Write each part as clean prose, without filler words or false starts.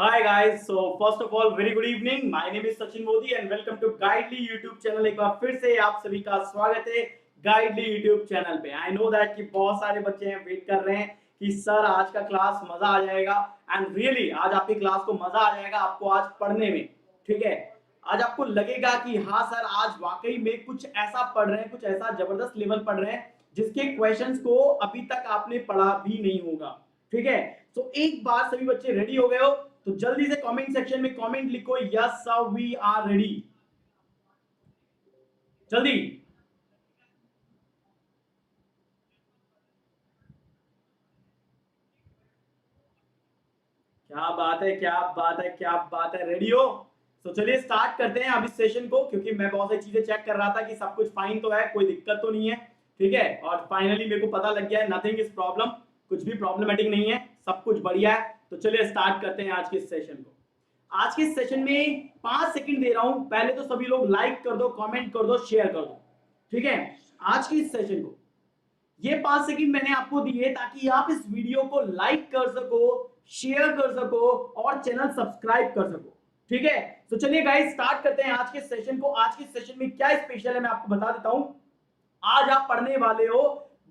Hi guys, so first of all very good evening. My name is Sachin Modi and welcome to Guidely YouTube channel। एक बार फिर से आप सभी का स्वागत है Guidely YouTube चैनल पे। I know that कि बहुत सारे बच्चे हैं वेट कर रहे हैं कि सर आज का क्लास मजा आ जाएगा एंड रियली आज आपकी क्लास को मजा आ जाएगा आपको आज पढ़ने में। ठीक है, आज आपको लगेगा कि हाँ सर आज वाकई में कुछ ऐसा पढ़ रहे हैं, कुछ ऐसा जबरदस्त लेवल पढ़ रहे हैं जिसके क्वेश्चंस को अभी तक आपने पढ़ा भी नहीं होगा। ठीक है, तो एक बार सभी बच्चे रेडी हो गए हो तो जल्दी से कमेंट सेक्शन में कमेंट लिखो yes sir we are ready. जल्दी क्या बात है, क्या बात है, क्या बात है, रेडी हो? तो चलिए स्टार्ट करते हैं अब इस सेशन को, क्योंकि मैं बहुत सारी चीजें चेक कर रहा था कि सब कुछ फाइन तो है, कोई दिक्कत तो नहीं है। ठीक है, और फाइनली मेरे को पता लग गया है नथिंग इज प्रॉब्लम, कुछ भी प्रॉब्लमेटिक नहीं है, सब कुछ बढ़िया है। तो चलिए स्टार्ट करते हैं आज के सेशन को। आज के सेशन में 5 सेकंड दे रहा हूं, पहले तो सभी लोग लाइक कर दो, कमेंट कर दो, शेयर कर दो। ठीक है, आज के इस सेशन को ये 5 सेकंड मैंने आपको दिए ताकि आप इस वीडियो को लाइक कर सको, शेयर कर सको और चैनल सब्सक्राइब कर सको। ठीक है, तो चलिए गाइस स्टार्ट करते हैं आज के सेशन को। आज के सेशन में क्या स्पेशल है मैं आपको बता देता हूं। आज आप पढ़ने वाले हो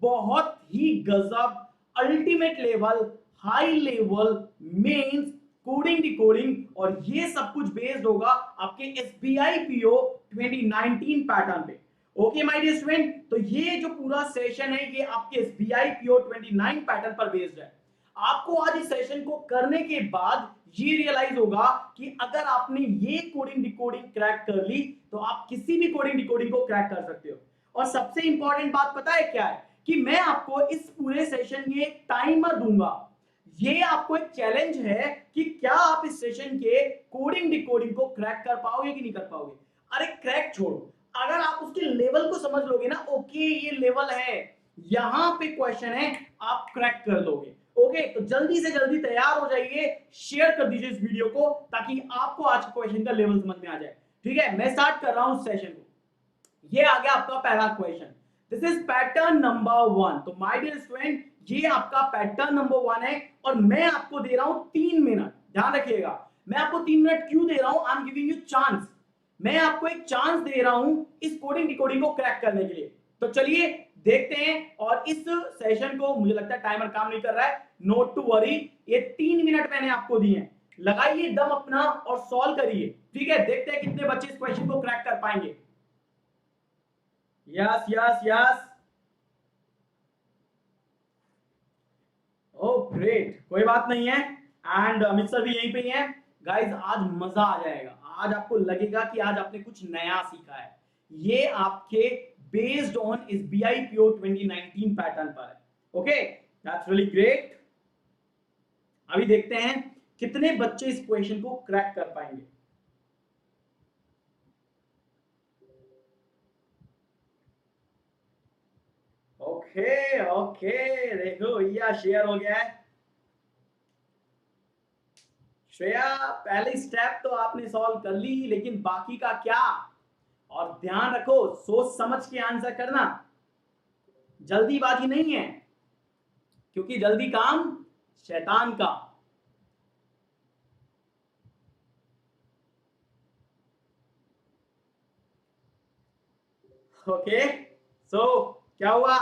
बहुत ही गजब, ultimate level, high level mains coding decoding, और ये सब कुछ बेस्ड होगा आपके एसबीआई पीओ 2019 पैटर्न पे। ओके माय डियर स्टूडेंट, तो ये जो पूरा सेशन है ये आपके एसबीआई पीओ 29 पैटर्न पर बेस्ड है। आपको आज इस सेशन को करने के बाद ये रियलाइज होगा कि अगर आपने ये कोडिंग डिकोडिंग क्रैक कर ली तो आप किसी भी कोडिंग डिकोडिंग को क्रैक कर सकते हो। और सबसे इंपॉर्टेंट बात पता है क्या है कि मैं आपको इस पूरे सेशन में एक टाइमर दूंगा। ये आपको एक चैलेंज है कि क्या आप इस सेशन के कोडिंग डिकोडिंग को क्रैक कर पाओगे कि नहीं कर पाओगे। अरे क्रैक छोड़ो, अगर आप उसके लेवल को समझ लोगे ना, ओके ये लेवल है, यहां पे क्वेश्चन है, आप क्रैक कर लोगे। ओके, तो जल्दी से जल्दी तैयार हो जाइए, शेयर कर दीजिए इस वीडियो को ताकि आपको आज क्वेश्चन का लेवल समझ में आ जाए। ठीक है, मैं स्टार्ट कर रहा हूं सेशन को। ये आ गया आपका पहला question, this is pattern number 1। तो माय डियर स्टूडेंट ये आपका पैटर्न नंबर 1 है और मैं आपको दे रहा हूं 3 मिनट। ध्यान रखिएगा, मैं आपको 3 मिनट क्यों दे रहा हूं, I am giving you chance. मैं आपको एक चांस दे रहा हूं इस कोडिंग डिकोडिंग को क्रैक करने के लिए। तो चलिए देखते हैं। और इस सेशन को मुझे लगता है टाइमर काम नहीं कर रहा है, नोट टू वरी, ये 3 मिनट मैंने आपको दिए हैं, लगाइए दम अपना और सॉल्व करिए। ठीक है, देखते हैं कितने बच्चे इस क्वेश्चन को क्रैक कर पाएंगे। यस यस यस, ओ ग्रेट, कोई बात नहीं है। एंड अमित सर भी यहीं पे ही हैं। गाइस आज मजा आ जाएगा, आज आपको लगेगा कि आज आपने कुछ नया सीखा है। ये आपके based on SBI PO 2019 pattern पर है। Okay, that's really great. अभी देखते हैं कितने बच्चे इस क्वेश्चन को क्रैक कर पाएंगे। ओके ओके, देखो भैया शेयर हो गया है। श्रेया पहली स्टेप तो आपने सॉल्व कर ली, लेकिन बाकी का क्या? और ध्यान रखो, सोच समझ के आंसर करना, जल्दीबाजी नहीं है, क्योंकि जल्दी काम शैतान का। ओके, सो क्या हुआ?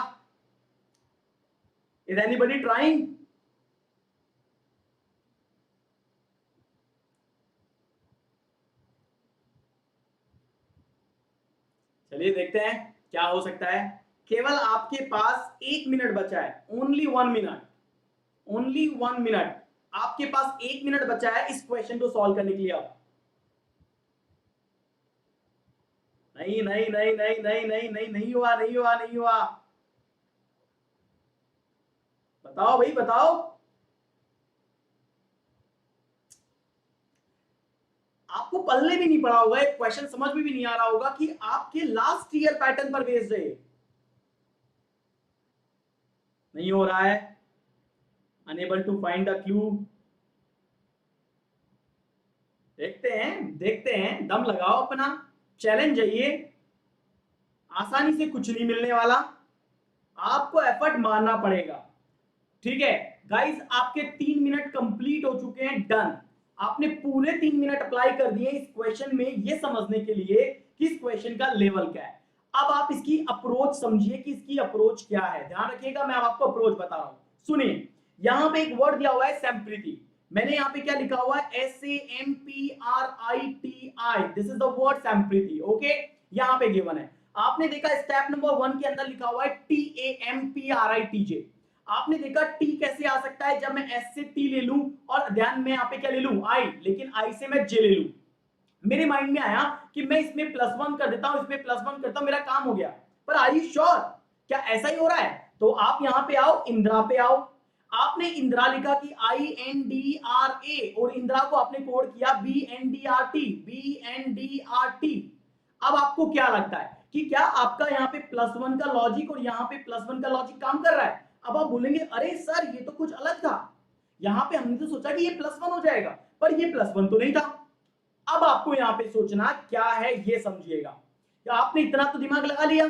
Is anybody trying? चलिए देखते हैं क्या हो सकता है। केवल आपके पास 1 मिनट बचा है, ओनली 1 मिनट, ओनली 1 मिनट। आपके पास 1 मिनट बचा है इस क्वेश्चन को सॉल्व करने के लिए। अब नहीं नहीं नहीं नहीं नहीं नहीं नहीं नहीं हुआ, नहीं हुआ, नहीं हुआ। बताओ भाई बताओ। आपको पल्ले भी नहीं पड़ा होगा, एक क्वेश्चन समझ में भी नहीं आ रहा होगा कि आपके लास्ट ईयर पैटर्न पर बेस्ड है। नहीं हो रहा है, unable to find the clue. देखते हैं, दम लगाओ अपना, चैलेंज है ये, आसानी से कुछ नहीं मिलने वाला, आपको एफर्ट मारना पड़ेगा। ठीक है गाइस, आपके 3 मिनट कंप्लीट हो चुके हैं, डन। आपने पूरे 3 मिनट अप्लाई कर दिए इस क्वेश्चन में ये समझने के लिए कि इस क्वेश्चन का लेवल क्या है। अब आप इसकी अप्रोच समझिए कि इसकी अप्रोच क्या है। ध्यान रखिएगा, मैं आपको अप्रोच बता रहा हूं। सुनिए, यहां पे एक वर्ड दिया हुआ है सैम्प्रीति। मैंने यहां पे क्या लिखा हुआ है, SAMPRITI, this is the word Sampriti. Okay, यहां पे गिवन है। आपने देखा स्टेप नंबर 1 के अंदर लिखा हुआ है TAMPRITJ। आपने देखा टी कैसे आ सकता है, जब मैं एस से टी ले लूं और ध्यान में यहां पे क्या ले लूं, आई, लेकिन आई से मैं जे ले लूं। मेरे माइंड में आया कि मैं इसमें +1 कर देता हूं, इसमें +1 करता हूं, मेरा काम हो गया। पर आर यू श्योर, क्या ऐसा ही हो रहा है? तो आप यहां पे आओ, इंदिरा पे आओ। आपने इंदिरा लिखा कि INDRA और इंदिरा को आपने कोड किया BNDRT। अब आपको क्या लगता है कि क्या आपका यहाँ पे +1 का लॉजिक और यहाँ पे +1 का लॉजिक काम कर रहा है? अब आप बोलेंगे अरे सर ये तो कुछ अलग था, यहाँ पे हमने तो सोचा कि ये +1 हो जाएगा, पर ये +1 तो नहीं था। अब आपको यहाँ पे सोचना क्या है ये समझिएगा। क्या आपने इतना तो दिमाग लगा लिया,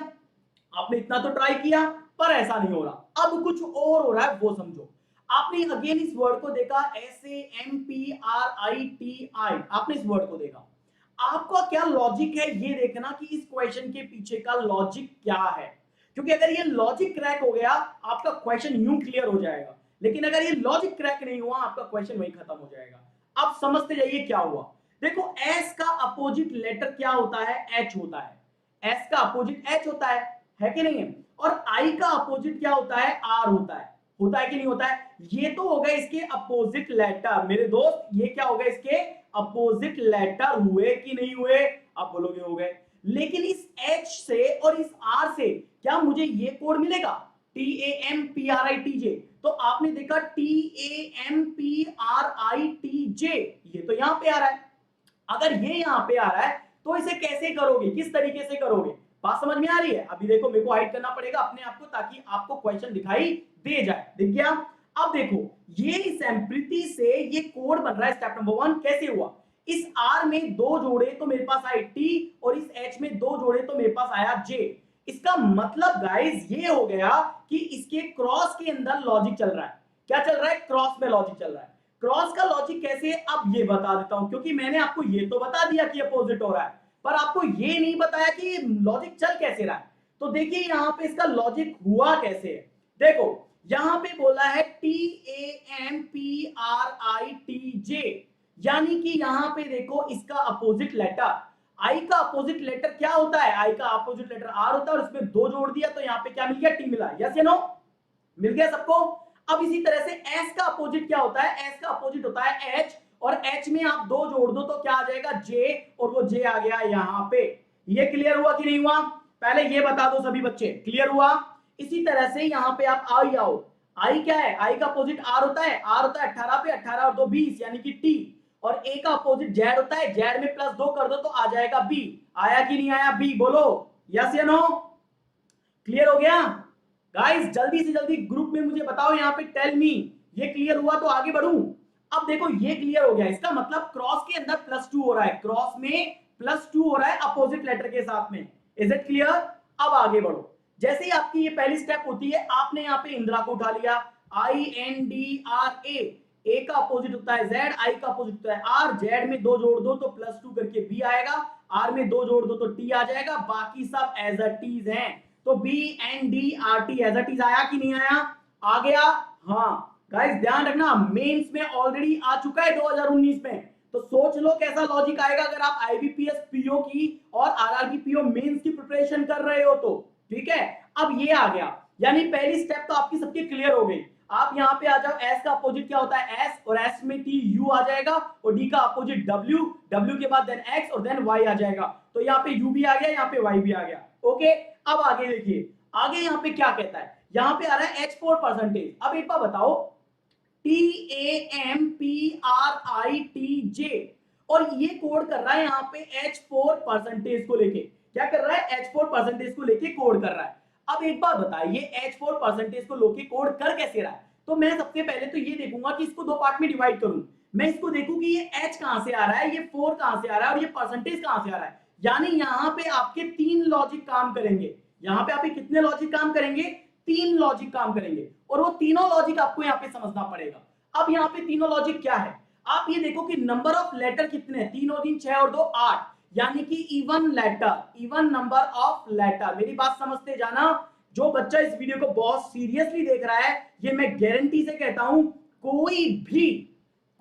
आपने इतना तो ट्राई किया, पर ऐसा नहीं हो रहा। अब कुछ और हो रहा है, वो समझो। आपने अगेन इस वर्ड को देखा SAMPRITI, आपने इस वर्ड को देखा। आपका क्या लॉजिक है ये देखना कि इस क्वेश्चन के पीछे का लॉजिक क्या है, क्योंकि अगर ये लॉजिक क्रैक हो गया आपका क्वेश्चन यूं क्लियर हो जाएगा, लेकिन अगर ये लॉजिक क्रैक नहीं हुआ आपका क्वेश्चन वहीं खत्म हो जाएगा। अब समझते जाइए क्या हुआ। देखो, एस का अपोजिट लेटर क्या होता है, एच होता है। एस का अपोजिट एच होता है कि नहीं है? और आई का अपोजिट क्या होता है, आर होता है कि नहीं होता है? ये तो हो गए इसके अपोजिट लेटर मेरे दोस्त, ये क्या हो गए इसके अपोजिट लेटर, हुए कि नहीं हुए? आप बोलोगे हो गए। लेकिन इस H से और इस R से क्या मुझे ये कोड मिलेगा, TAMPRITJ? तो आपने देखा TAMPRITJ, ये तो यहां पे आ रहा है। अगर ये यहां पे आ रहा है तो इसे कैसे करोगे, किस तरीके से करोगे? बात समझ में आ रही है? अभी देखो, मेरे को हाइड करना पड़ेगा अपने आप को ताकि आपको क्वेश्चन दिखाई दे जाए। दिख गया? अब देखो, ये सैम्प्रीति से ये कोड बन रहा है स्टेप नंबर 1। कैसे हुआ? इस R में 2 जोड़े तो मेरे पास आए T, और इस H में 2 जोड़े तो मेरे पास आया J। इसका मतलब गाइस ये हो गया कि इसके क्रॉस के अंदर लॉजिक चल रहा है। क्या चल रहा है? क्रॉस में लॉजिक चल रहा है। क्रॉस का लॉजिक कैसे है अब ये बता देता हूं, क्योंकि मैंने आपको ये तो बता दिया कि अपोजिट हो रहा है, पर आपको ये नहीं बताया कि लॉजिक चल कैसे रहा है। तो देखिए यहां पे इसका लॉजिक हुआ कैसे है। देखो, यहां पे बोला है TAMPRITJ, यानी कि यहां पे देखो इसका अपोजिट लेटर, आई का अपोजिट लेटर क्या होता है, आई का अपोजिट लेटर आर होता है, और इसमें 2 जोड़ दिया तो यहां पे क्या मिल गया, टी मिला। यस या नो? मिल गया सबको? अब इसी तरह से S का अपोजिट क्या होता है, S का अपोजिट होता है H, और H में आप 2 जोड़ दो तो क्या आ जाएगा, J, और वो J आ गया यहां पे। ये क्लियर हुआ कि नहीं हुआ? पहले ये बता दो सभी बच्चे, क्लियर हुआ? इसी तरह से यहां पे आप आई आओ। आई क्या है? आई का अपोजिट R होता है, R होता है 18 पे 18 और 2 20, यानी कि T। और A का अपोजिट Z होता है, Z में +2 कर दो तो आ जाएगा B। आया कि नहीं आया B? बोलो यस या नो? क्लियर हो गया? गाइस जल्दी से जल्दी ग्रुप में मुझे बताओ, यहाँ पे टेल मी, ये क्लियर हुआ तो आगे बढ़ूं। अब देखो ये क्लियर हो गया, इसका मतलब क्रॉस के अंदर +2 हो रहा है, क्रॉस में +2 हो रहा है अपोजिट लेटर के साथ में। Is it clear? अब आगे बढ़ो। जैसे ही आपकी ये पहली स्टेप होती है, आपने यहाँ पे इंदिरा को उठा लिया, INDRA, ए का अपोजिट होता है Z, आई का अपोजिट होता है R, Z में 2 जोड़ दो तो +2 करके B आएगा, R में 2 जोड़ दो तो T आ जाएगा, बाकी सब एज अ टीज हैं। तो BNDRT एज अ टीज आया कि नहीं आया? आ गया? हाँ गाइस ध्यान रखना, मेंस में ऑलरेडी आ चुका है 2019 में। तो सोच लो कैसा लॉजिक आएगा अगर आप IBPS PO की और RRB PO मेंस की प्रिपरेशन कर रहे हो तो। ठीक है, अब ये आ गया, यानी पहली स्टेप तो आपकी सबकी क्लियर हो गई। आप यहाँ पे आ जाओ, S का अपोजिट क्या होता है S, और S में T U आ जाएगा, और D का अपोजिट W, W के बाद देन X और देन Y आ जाएगा। तो यहाँ पे U भी आ गया, यहाँ पे Y भी आ गया। ओके, अब आगे देखिए, आगे यहाँ पे क्या कहता है, यहाँ पे आ रहा है H4%। अब एक बार बताओ, TAMPRITJ, और ये कोड कर रहा है यहाँ पे H4% को लेके। क्या कर रहा है? H4% को लेके कोड कर रहा है। अब एक बार बताइए, H4% को लेके कोड कर कैसे रहा है? तो मैं सबसे पहले तो ये देखूंगा कि इसको 2 पार्ट में डिवाइड करूं। मैं इसको देखूं कि ये H कहां से आ रहा है, ये 4 कहां से आ रहा है, और ये परसेंटेज कहां से आ रहा है। यानी यहाँ पे आपके 3 लॉजिक काम करेंगे। यहाँ पे आपके कितने लॉजिक काम करेंगे? 3 लॉजिक काम करेंगे, और वो तीनों लॉजिक आपको यहाँ पे समझना पड़ेगा। अब यहाँ पे तीनों लॉजिक क्या है? आप ये देखो कि नंबर ऑफ लेटर कितने हैं, 3 और 3 6 और 2 8, यानी कि even letter, even number of letter. मेरी बात समझते जाना। जो बच्चा इस वीडियो को बहुत सीरियसली देख रहा है, ये मैं गारंटी से कहता हूं,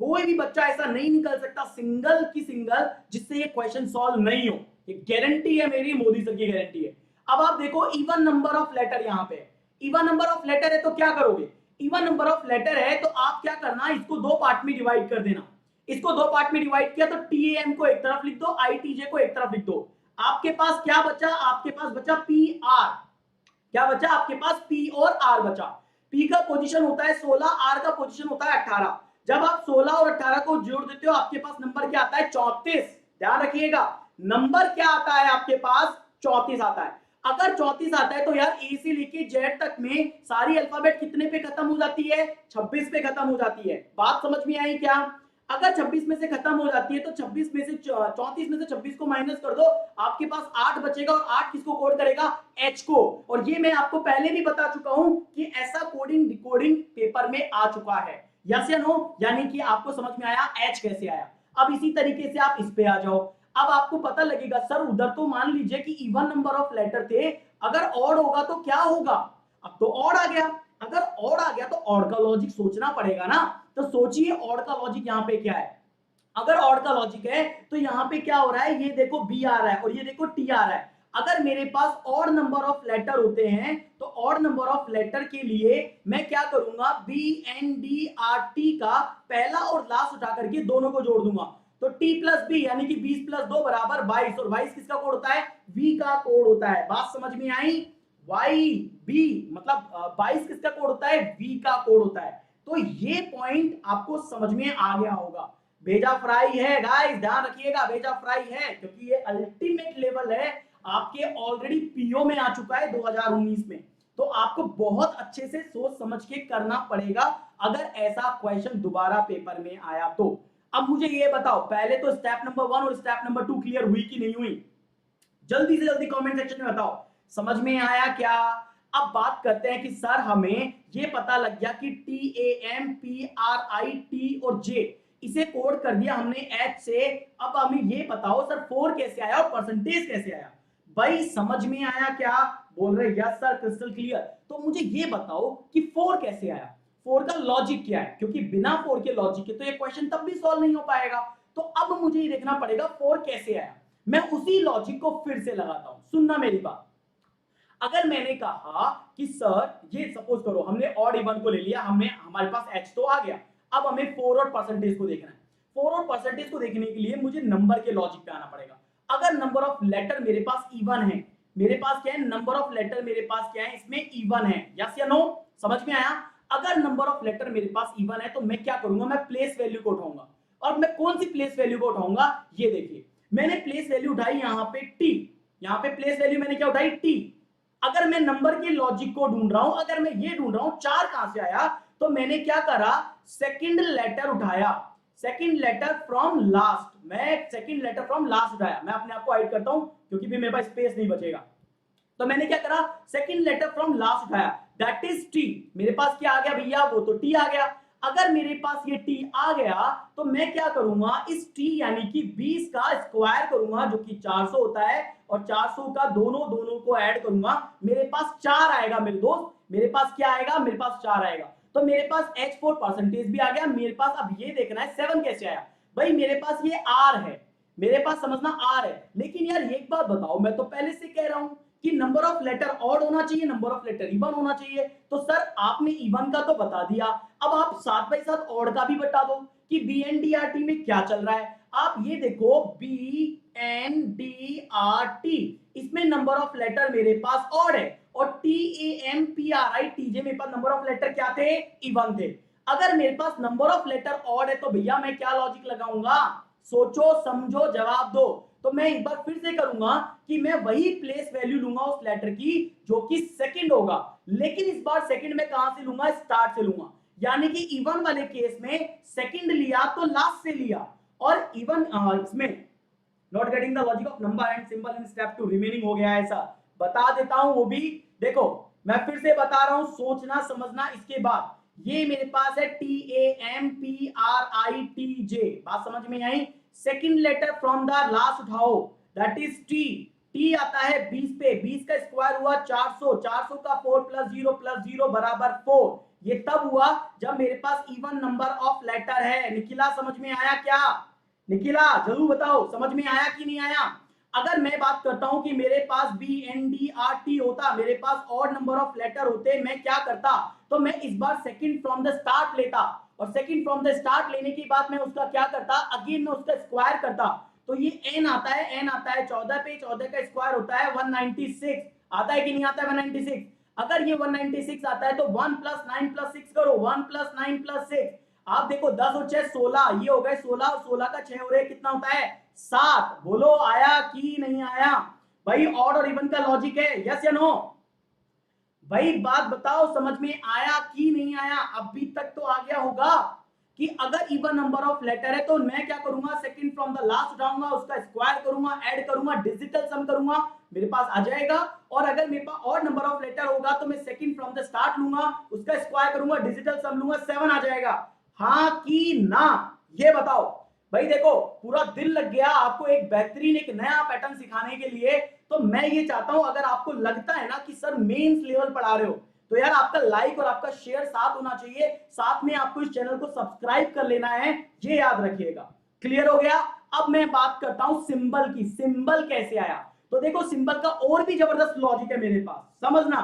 कोई भी बच्चा ऐसा नहीं निकल सकता सिंगल की सिंगल जिससे ये क्वेश्चन सॉल्व नहीं हो। ये गारंटी है मेरी, मोदी सर की गारंटी है। अब आप देखो इवन नंबर ऑफ लेटर, यहां पे इवन नंबर ऑफ लेटर है तो क्या करोगे, इवन नंबर ऑफ लेटर है तो आप क्या करना, इसको दो पार्ट में डिवाइड कर देना। इसको दो पार्ट में डिवाइड किया तो टीएम को एक तरफ लिख दो, आईटीजे को एक तरफ लिख दो। आपके पास क्या बचा, आपके पास बचा पी आर। क्या बचा आपके पास, पी और आर बचा। पी का पोजीशन होता है 16, आर का पोजीशन होता है 18। जब आप 16 और 18 को जोड़ देते हो आपके पास नंबर क्या आता है, 34। ध्यान रखिएगा, नंबर क्या आता है आपके पास, 34 आता है। अगर 34 आता है तो यार ए से लेके जेड तक में सारी अल्फाबेट कितने पे खत्म हो जाती है, 26 पे खत्म हो जाती है। बात समझ में आई क्या। अगर 26 में से खत्म हो जाती है तो 26 में से 34 में से 26 को माइनस कर दो, आपके पास 8 बचेगा और 8 किसको कोड करेगा, एच को। और ये मैं आपको पहले भी बता चुका हूं कि ऐसा कोडिंग डिकोडिंग पेपर में आ चुका है, यस या नो, यानी कि आपको समझ में आया एच कैसे आया। अब इसी तरीके से आप इस पे आ जाओ। अब आपको पता लगेगा सर उधर तो मान लीजिए कि इवन नंबर ऑफ लेटर थे, अगर ऑड होगा तो क्या होगा। अब तो ऑड आ गया, अगर ऑड आ गया तो ऑड का लॉजिक सोचना पड़ेगा ना। तो सोचिए ऑड का लॉजिक यहाँ पे क्या है। अगर ऑड का लॉजिक है तो यहाँ पे क्या हो रहा है, ये देखो बी आ रहा है और ये देखो टी आ रहा है। अगर मेरे पास ऑड नंबर ऑफ लेटर होते हैं तो ऑड नंबर ऑफ लेटर के लिए मैं क्या करूंगा, B N D R T का पहला और लास्ट उठा करके दोनों को जोड़ दूंगा। तो t प्लस बी यानी कि 20 प्लस 2 बराबर 22, और 22 किसका कोड होता है, v का कोड होता है। बात समझ में आई, वाई बी मतलब 22 किसका कोड होता है, v का कोड होता है। तो ये पॉइंट आपको समझ में आ गया होगा। भेजा फ्राई है गाइस, ध्यान रखिएगा, भेजा फ्राई है, क्योंकि ये अल्टीमेट लेवल है, आपके ऑलरेडी पीओ में आ चुका है 2019 में। तो आपको बहुत अच्छे से सोच समझ के करना पड़ेगा अगर ऐसा क्वेश्चन दोबारा पेपर में आया तो। अब मुझे ये बताओ, पहले तो स्टेप नंबर 1 और स्टेप नंबर 2 क्लियर हुई कि नहीं हुई, जल्दी से जल्दी कमेंट सेक्शन में बताओ, समझ में आया क्या। अब बात करते हैं कि सर हमें ये पता लग गया कि T A M P R I T और जे, इसे कोड कर दिया हमने एच से। अब हमें ये बताओ सर 4 कैसे आया और परसेंटेज कैसे आया। भाई समझ में आया क्या, बोल रहे यस सर क्रिस्टल क्लियर। तो मुझे ये बताओ कि 4 कैसे आया, 4 का लॉजिक क्या है, क्योंकि बिना 4 के लॉजिक के तो ये क्वेश्चन तब भी सॉल्व नहीं हो पाएगा। तो अब मुझे ये देखना पड़ेगा 4 कैसे आया। मैं उसी लॉजिक को फिर से लगाता हूं, सुनना मेरी बात। अगर मैंने कहा कि सर ये सपोज करो हमने ऑड इवन को ले लिया, हमें हमारे पास एच तो आ गया, अब हमें 4 और परसेंटेज को देखना है। 4 और परसेंटेज को देखने के लिए मुझे नंबर के लॉजिक पे आना पड़ेगा। अगर नंबर ऑफ लेटर मेरे पास इवन है, मेरे पास क्या है, नंबर ऑफ लेटर मेरे पास क्या है, इसमें इवन है, यस या नो, समझ में आया। अगर नंबर ऑफ लेटर मेरे पास इवन है तो मैं क्या करूंगा, मैं प्लेस वैल्यू को उठाऊंगा। और मैं कौन सी प्लेस वैल्यू को उठाऊंगा, ये देखिए मैंने प्लेस वैल्यू उठाई यहां पे टी, यहां पे प्लेस वैल्यू मैंने क्या उठाई, टी। अगर मैं नंबर के लॉजिक को ढूंढ रहा हूं, अगर मैं ये ढूंढ रहा हूं 4 कहां से आया, तो मैंने क्या करा, सेकंड लेटर उठाया, सेकंड लेटर फ्रॉम लास्ट, मैं सेकंड लेटर फ्रॉम लास्ट उठाया। मैं अपने आप को हाइड करता हूं क्योंकि फिर मेरे पास स्पेस नहीं बचेगा। तो मैंने क्या करा, सेकंड लेटर फ्रॉम लास्ट उठाया, दैट इज टी। मेरे पास क्या आ गया भैया, वो तो टी आ गया। अगर मेरे पास ये टी आ गया तो मैं क्या करूंगा, इस टी यानी कि 20 का स्क्वायर करूंगा जो कि 400 होता है, और 400 का दोनों को ऐड करूंगा, मेरे पास 4 आएगा मेरे दोस्त। मेरे पास क्या आएगा, मेरे पास 4 आएगा। तो मेरे पास H4 परसेंटेज भी आ गया। मेरे पास अब ये देखना है 7 कैसे आया। भाई मेरे पास ये R है, मेरे पास समझना R है। लेकिन यार एक बात बताओ, मैं तो पहले से कह रहा हूं कि नंबर ऑफ लेटर ऑड होना चाहिए, नंबर ऑफ लेटर इवन होना चाहिए। तो सर आपने इवन का तो बता दिया, अब आप साथ बाई साथ ऑड का भी बता दो कि BNDRT में क्या चल रहा है। आप ये देखो BNDRT, इसमें नंबर ऑफ लेटर मेरे पास ऑड है, और TAMPRITJ मेरे पास नंबर ऑफ लेटर क्या थे, इवन थे। अगर मेरे पास नंबर ऑफ लेटर ऑड है तो भैया मैं क्या लॉजिक लगाऊंगा, सोचो समझो जवाब दो। तो मैं एक बार फिर से करूंगा कि मैं वही प्लेस वैल्यू लूंगा उस लेटर की जो कि सेकंड होगा, लेकिन इस बार सेकंड में कहां से लूंगा, स्टार्ट से लूंगा। यानी कि इवन वाले केस में सेकंड लिया तो लास्ट से लिया, और इवन इसमें not getting the logic of number and symbol in step 2 remaining हो गया, ऐसा बता देता हूं। वो भी देखो मैं फिर से बता रहा हूं, सोचना समझना इसके बाद ये मेरे पास है TAMPRITJ, बात समझ में आई। Second letter from the last उठाओ, दैट इज टी। टी आता है 20 पे, 20 का स्क्वायर हुआ 400, 400 का 4 प्लस 0 बराबर 4। ये तब हुआ जब मेरे पास इवन नंबर ऑफ लेटर है। निखिला समझ में आया क्या? निखिला जरूर बताओ समझ में आया कि नहीं आया। अगर मैं बात करता हूं कि मेरे पास BNDRT होता, मेरे पास ऑड नंबर ऑफ लेटर होते, मैं क्या करता, तो मैं इस बार सेकंड फ्रॉम द स्टार्ट लेता, और सेकंड फ्रॉम द स्टार्ट लेने के बाद मैं उसका क्या करता, अगेन मैं उसका स्क्वायर करता। तो ये n आता है, n आता है 14 पे, 14 का स्क्वायर होता है 196। आता है कि नहीं आता है 196? अगर ये 196 आता है तो 1 प्लस 9 प्लस 6 करो, 1 प्लस 9 प्लस 6। आप देखो 10 और 6 16, ये हो गए 16, और 16 का 6 हो रहे कितना होता है 7। बोलो आया कि नहीं आया? भाई ऑड और इवन का लॉजिक है, यस या नो? भाई बात बताओ समझ में आया कि नहीं आया? अभी तक तो आ गया होगा कि अगर इवन नंबर ऑफ लेटर है तो मैं क्या करूंगा, सेकंड फ्रॉम द लास्ट उठाऊंगा, उसका स्क्वायर करूंगा, ऐड करूंगा, डिजिटल सम करूंगा, मेरे पास आ जाएगा। और अगर मेरे पास और नंबर ऑफ लेटर होगा तो मैं सेकंड फ्रॉम द स्टार्ट लूंगा, उसका स्क्वायर करूंगा, डिजिटल सम लूंगा, 7 आ जाएगा। हाँ कि ना, ये बताओ। भाई देखो पूरा दिल लग गया आपको एक बेहतरीन एक नया पैटर्न सिखाने के लिए। तो मैं ये चाहता हूं, अगर आपको लगता है ना कि सर मेंस लेवल पढ़ा रहे हो, तो यार आपका लाइक और आपका शेयर साथ होना चाहिए, साथ में आपको इस चैनल को सब्सक्राइब कर लेना है, ये याद रखिएगा। क्लियर हो गया? अब मैं बात करता हूं सिंबल की। सिंबल कैसे आया? तो देखो सिंबल का और भी जबरदस्त लॉजिक है मेरे पास, समझना।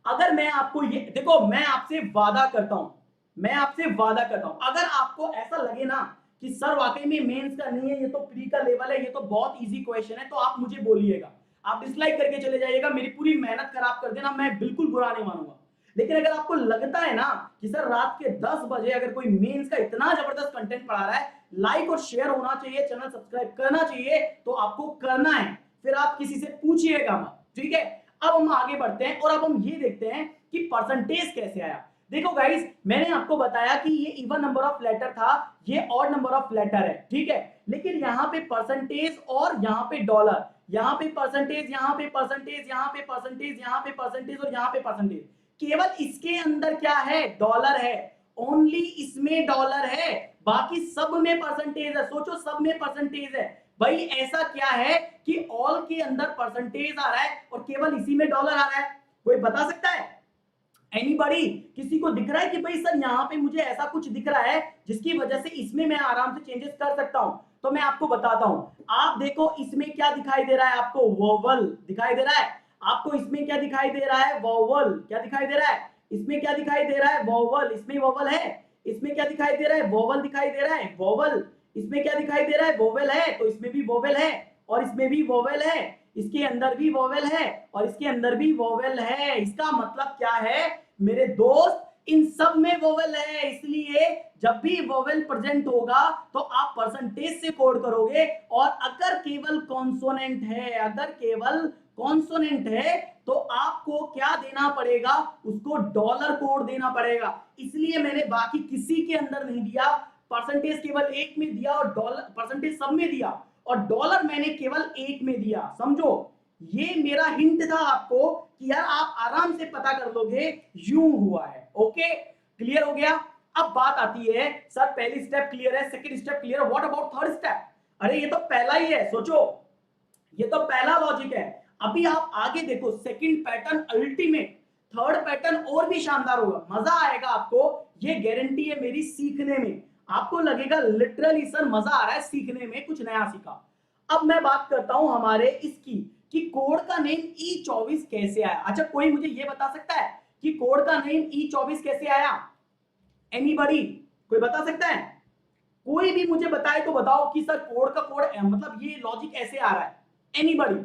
अगर मैं आपको ये देखो, मैं आपसे वादा करता हूं, मैं आपसे वादा करता हूं, अगर आपको ऐसा लगे ना कि सर वाकई में मेंस का नहीं है, ये तो प्री का लेवल है, ये तो बहुत इजी क्वेश्चन है, तो आप मुझे बोलिएगा, आप डिसलाइक करके चले जाइएगा, मेरी पूरी मेहनत खराब कर देना, मैं बिल्कुल बुरा नहीं मानूंगा। लेकिन अगर आपको लगता है ना कि सर रात के 10 बजे अगर कोई मेंस का इतना जबरदस्त कंटेंट पढ़ा रहा है, लाइक और शेयर होना चाहिए, चैनल सब्सक्राइब करना चाहिए, तो आपको करना है, फिर आप किसी से पूछिएगा मत, ठीक है? अब हम आगे बढ़ते हैं और अब हम ये देखते हैं कि परसेंटेज कैसे आया। देखो गाइस, मैंने आपको बताया कि ये इवन नंबर ऑफ लेटर था, ये ऑड नंबर ऑफ लेटर है, ठीक है? लेकिन यहाँ पे परसेंटेज और यहाँ पे डॉलर, यहाँ पे परसेंटेज, यहाँ पे परसेंटेज, यहाँ पे परसेंटेज, यहाँ पे परसेंटेज और यहाँ पे परसेंटेज, केवल इसके अंदर क्या है, डॉलर है। ओनली इसमें डॉलर है, बाकी सब में परसेंटेज है। सोचो सब में परसेंटेज है। भाई ऐसा क्या है कि ऑल के अंदर परसेंटेज आ रहा है और केवल इसी में डॉलर आ रहा है? कोई बता सकता है? एनीबॉडी? किसी को दिख रहा है कि भाई सर यहाँ पे मुझे ऐसा कुछ दिख रहा है जिसकी वजह से इसमें मैं आराम से चेंजेस कर सकता हूं? तो मैं आपको बताता हूं। आप देखो इसमें क्या दिखाई दे रहा है, आपको वोवल दिखाई दे रहा है। आपको इसमें क्या दिखाई दे रहा है, वोवल। क्या दिखाई दे रहा है? इसमें क्या दिखाई दे रहा है, वोवल। इसमें वोवल है। इसमें क्या दिखाई दे रहा है, वोवल दिखाई दे रहा है, वोवल। इसमें क्या दिखाई दे रहा है, वोवेल है, तो इसमें भी वोवेल है, और इसमें भी वोवेल है, इसके अंदर भी वोवेल है, और इसके अंदर भी वोवेल है। इसका मतलब क्या है मेरे दोस्त, इन सब में वोवेल है, इसलिए जब भी वोवेल प्रेजेंट होगा तो आप परसेंटेज से कोड करोगे। और अगर केवल कॉन्सोनेंट है, अगर केवल कॉन्सोनेंट है, तो आपको क्या देना पड़ेगा, उसको डॉलर कोड देना पड़ेगा। इसलिए मैंने बाकी किसी के अंदर नहीं दिया, परसेंटेज केवल एक में दिया और डॉलर परसेंटेज सब में दिया, और डॉलर मैंने केवल एक में दिया। समझो, ये मेरा हिंट था आपको कि यार आप आराम से पता कर लोगे, यूं हुआ है। ओके, क्लियर हो गया? अब बात आती है, सर पहली स्टेप क्लियर है, सेकंड स्टेप क्लियर है, व्हाट अबाउट थर्ड स्टेप? अरे ये तो पहला ही है, सोचो, ये तो पहला लॉजिक है। अभी आप आगे देखो, second pattern ultimate, third pattern और भी शानदार होगा, मजा आएगा आपको, ये गारंटी है मेरी सीखने में। आपको लगेगा लिटरली सर मजा आ रहा है सीखने में, कुछ नया सीखा। अब मैं बात करता हूं हमारे इसकी कि कोड का नेम E24 कैसे आया। अच्छा कोई मुझे ये बता सकता है कि कोड का नेम E24 कैसे आया? एनीबॉडी? कोई बता सकता है? कोई भी मुझे बताए तो बताओ कि सर कोड का कोड मतलब ये लॉजिक ऐसे आ रहा है। एनीबॉडी?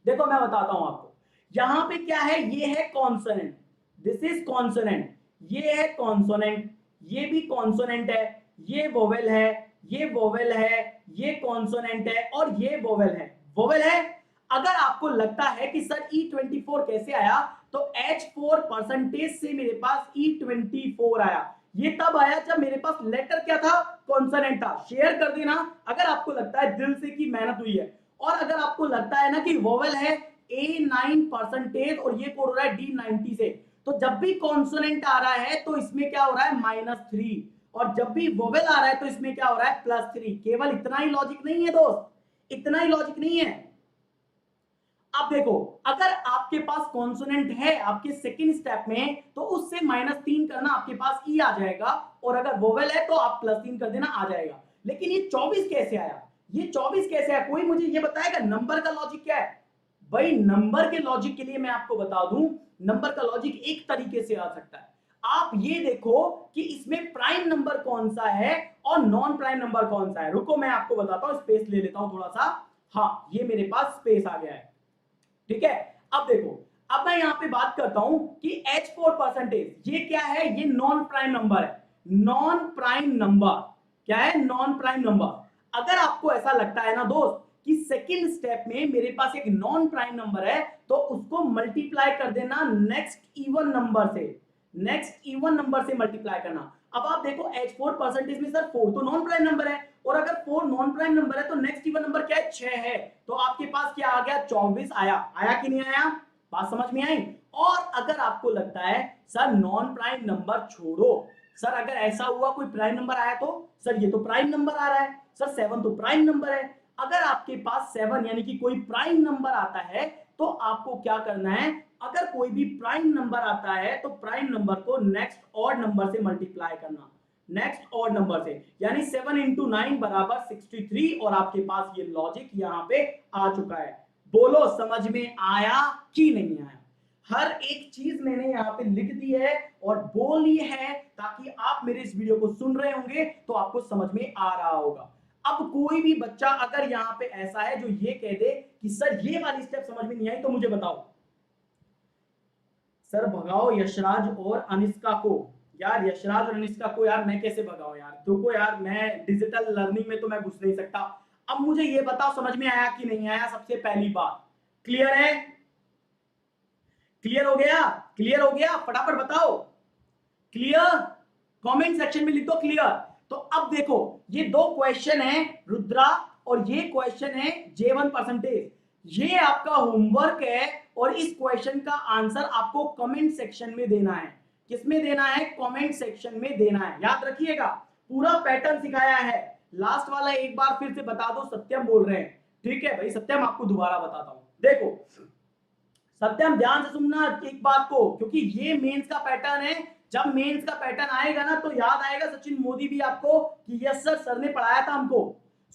देखो मैं बताता हूं आपको, यहां पे क्या है, ये है कॉन्सोनेंट, दिस इज कॉन्सोनेंट, ये है कॉन्सोनेंट, ये भी कॉन्सोनेंट है, ये वोवेल है, ये वोवेल है, ये कॉन्सोनेंट है, और ये वोवेल है। वोवेल है। अगर आपको लगता है कि सर E24 कैसे आया, तो H4 परसेंटेज से मेरे पास E24 आया। ये तब आया जब मेरे पास लेटर क्या था, कॉन्सोनेंट था। शेयर कर देना अगर आपको लगता है दिल से कि मेहनत हुई है। और अगर आपको लगता है ना कि वोवेल है A9 परसेंटेज और ये कोड हो रहा है D90 से, तो जब भी कॉन्सोनेंट आ रहा है तो इसमें क्या हो रहा है -3, और जब भी वोवेल आ रहा है तो इसमें क्या हो रहा है +3। केवल इतना ही लॉजिक नहीं है दोस्त, इतना ही लॉजिक नहीं है। अब देखो, अगर आपके पास कॉन्सोनेंट है आपके सेकंड स्टेप में तो उससे -3 करना आपके पास ई आ जाएगा, और अगर वोवेल है तो आप +3 कर देना आ जाएगा। लेकिन ये 24 कैसे आया, ये 24 कैसे आया, कोई मुझे ये बताएगा नंबर का लॉजिक क्या है? भाई नंबर के लॉजिक के लिए मैं आपको बता दूं, नंबर का लॉजिक एक तरीके से आ सकता है। आप ये देखो कि इसमें प्राइम नंबर कौन सा है और नॉन प्राइम नंबर कौन सा है। रुको मैं आपको बताता हूं, स्पेस ले लेता हूं थोड़ा सा। हाँ, ये मेरे पास स्पेस आ गया है, ठीक है। अब देखो, अब मैं यहां पे बात करता हूं कि H4% ये क्या है, ये नॉन प्राइम नंबर है। नॉन प्राइम नंबर क्या है, नॉन प्राइम नंबर। अगर आपको ऐसा लगता है ना दोस्त कि सेकंड स्टेप में मेरे पास एक नॉन प्राइम नंबर है, तो उसको मल्टीप्लाई कर देना नेक्स्ट इवन नंबर से, नेक्स्ट इवन नंबर से मल्टीप्लाई करना। अब आप देखो H4% में सर 4 तो नॉन प्राइम नंबर है, और अगर 4 नॉन प्राइम नंबर है तो नेक्स्ट इवन नंबर क्या है, 6 है। तो आपके पास क्या आ गया, 24 आया। आया कि नहीं आया, बात समझ में आई? और अगर आपको लगता है सर नॉन प्राइम नंबर छोड़ो, सर अगर ऐसा हुआ कोई प्राइम नंबर आया तो सर ये तो प्राइम नंबर आ रहा है, सर 7 तो प्राइम नंबर है। अगर आपके पास 7 यानी कि कोई प्राइम नंबर आता है तो आपको क्या करना है, अगर कोई भी प्राइम नंबर आता है तो प्राइम नंबर को नेक्स्ट ऑड नंबर से मल्टीप्लाई करना, नेक्स्ट ऑड नंबर से, यानी 7 × 9 = 63। और आपके पास ये लॉजिक यहां पे आ चुका है। बोलो समझ में आया कि नहीं आया? हर एक चीज मैंने यहाँ पे लिख दी है और बोली है, ताकि आप मेरे इस वीडियो को सुन रहे होंगे तो आपको समझ में आ रहा होगा। अब कोई भी बच्चा अगर यहाँ पे ऐसा है जो ये कह दे कि सर ये वाली स्टेप समझ में नहीं आई, तो मुझे बताओ। सर भगाओ यशराज और अनिष्का को। यार यशराज और अनिष्का को यार मैं कैसे भगाऊं यार, देखो यार मैं डिजिटल लर्निंग में तो मैं घुस नहीं सकता। अब मुझे ये बताओ समझ में आया कि नहीं आया, सबसे पहली बात क्लियर है? क्लियर हो गया? क्लियर हो गया, फटाफट बताओ क्लियर, कमेंट सेक्शन में लिख दो क्लियर। तो अब देखो, ये दो क्वेश्चन है रुद्रा और ये क्वेश्चन है J1%। ये आपका होमवर्क है और इस क्वेश्चन का आंसर आपको कमेंट सेक्शन में देना है। किसमें देना है, कमेंट सेक्शन में देना है। याद रखिएगा, पूरा पैटर्न सिखाया है। लास्ट वाला एक बार फिर से बता दो, सत्यम बोल रहे हैं, ठीक है भाई सत्यम, आपको दोबारा बताता हूं। देखो सत्यम ध्यान से सुनना एक बात को, क्योंकि ये मेंस का पैटर्न है। जब मेंस का पैटर्न आएगा ना तो याद आएगा सचिन मोदी भी आपको कि यस सर, सर ने पढ़ाया था हमको।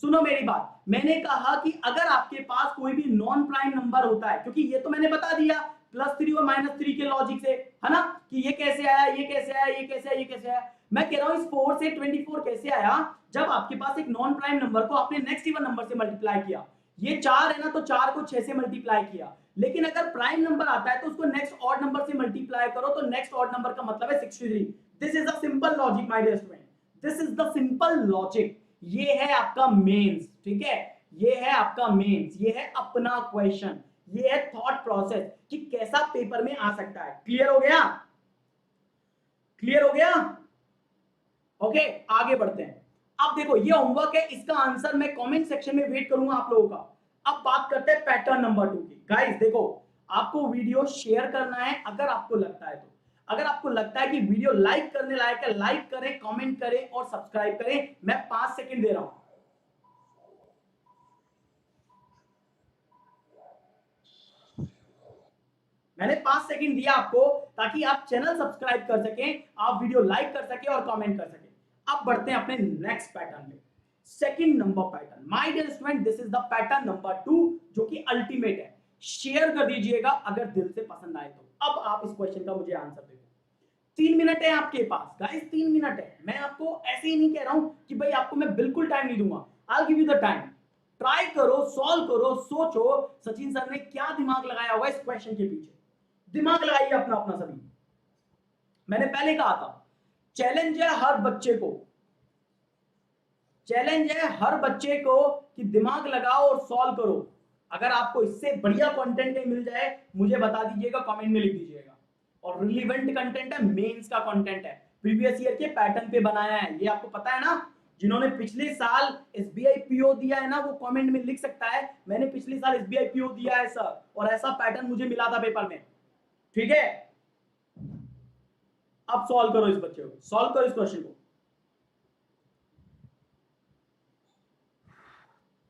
सुनो मेरी बात, मैंने कहा कि अगर आपके पास कोई भी नॉन प्राइम नंबर होता है, क्योंकि ये तो मैंने बता दिया +3 और -3 के लॉजिक से, है ना, कि ये कैसे आया, ये कैसे आया, ये कैसे आया, ये कैसे आया। मैं कह रहा हूं इस 4 से 24 कैसे आया, जब आपके पास एक नॉन प्राइम नंबर को आपने नेक्स्ट इवन नंबर से मल्टीप्लाई किया। ये 4 है ना, तो 4 को 6 से मल्टीप्लाई किया। लेकिन अगर प्राइम नंबर आता है तो उसको नेक्स्ट ऑड नंबर से मल्टीप्लाई करो, तो नेक्स्ट ऑड नंबर का मतलब है 63। This is the simple logic my dear student, this is the simple logic. ये है आपका मेंस, ठीक है, ये है आपका मेंस, ये है अपना क्वेश्चन, ये है थॉट प्रोसेस कि कैसा पेपर में आ सकता है। क्लियर हो गया? क्लियर हो गया? ओके, आगे बढ़ते हैं। अब देखो ये होमवर्क है, इसका आंसर मैं कमेंट सेक्शन में वेट करूंगा आप लोगों का। अब बात करते हैं पैटर्न नंबर 2 की। गाइस देखो, आपको वीडियो शेयर करना है अगर आपको लगता है तो। अगर आपको लगता है कि वीडियो लाइक करने लायक है, लाइक करें, कमेंट करें और सब्सक्राइब करें। मैं 5 सेकंड दे रहा हूं। मैंने 5 सेकंड दिया आपको ताकि आप चैनल सब्सक्राइब कर सकें, आप वीडियो लाइक कर सकें और कमेंट कर सकें। अब बढ़ते हैं अपने नेक्स्ट पैटर्न पे, second number pattern. My dear student, this is the pattern number 2 जो कि अल्टीमेट है। शेयर कर दीजिएगा अगर दिल से पसंद आए तो। अब आप इस क्वेश्चन का मुझे आंसर दे दो। 3 मिनट है आपके पास गाइस, 3 मिनट है। मैं आपको ऐसे ही नहीं कह रहा हूं कि भाई आपको मैं बिल्कुल टाइम नहीं दूंगा। I will give you the time. Try करो, सॉल्व करो, सोचो सचिन सर ने क्या दिमाग लगाया होगा इस क्वेश्चन के पीछे। दिमाग लगाइए अपना अपना सभी। मैंने पहले कहा था चैलेंज है हर बच्चे को, चैलेंज है हर बच्चे को कि दिमाग लगाओ और सॉल्व करो। अगर आपको इससे बढ़िया कंटेंट कहीं मिल जाए मुझे बता दीजिएगा, कमेंट में लिख दीजिएगा। और रिलेवेंट कंटेंट है, मेंस का कंटेंट है, प्रीवियस ईयर के पैटर्न पे बनाया है। ये आपको पता है ना, जिन्होंने पिछले साल एसबीआई पीओ दिया है ना, वो कमेंट में लिख सकता है मैंने पिछले साल एसबीआई पीओ दिया है सर, और ऐसा पैटर्न मुझे मिला था पेपर में, ठीक है। अब सॉल्व करो इस बच्चे को, सॉल्व करो इस क्वेश्चन को।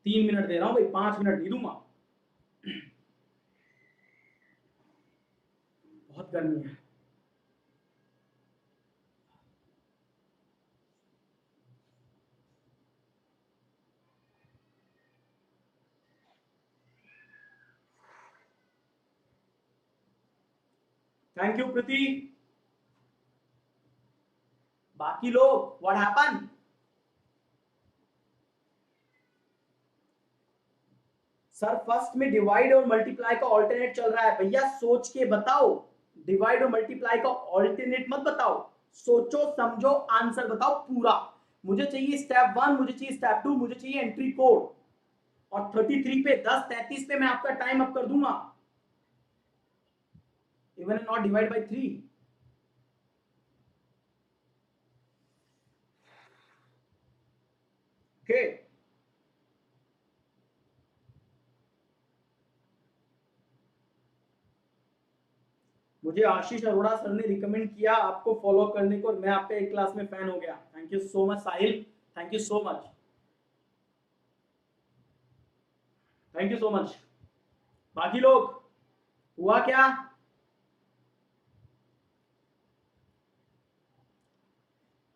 3 मिनट दे रहा हूं भाई, 5 मिनट नहीं दूंगा। बहुत गर्मी है। थैंक यू प्रीति। बाकी लोग व्हाट हैपन? सर फर्स्ट में डिवाइड और मल्टीप्लाई का ऑल्टरनेट चल रहा है। भैया सोच के बताओ, डिवाइड और मल्टीप्लाई का ऑल्टरनेट मत बताओ, सोचो समझो आंसर बताओ पूरा। मुझे चाहिए स्टेप 1, मुझे चाहिए स्टेप 2, मुझे चाहिए एंट्री कोड। और 33 पे 10:33 पे मैं आपका टाइम अप कर दूंगा। Even not divide by 3। Okay, मुझे आशीष अरोड़ा सर ने रिकमेंड किया आपको फॉलो करने को, और मैं आपके एक क्लास में फैन हो गया। Thank you so much Sahil, thank you so much, thank you so much. बाकी लोग हुआ क्या?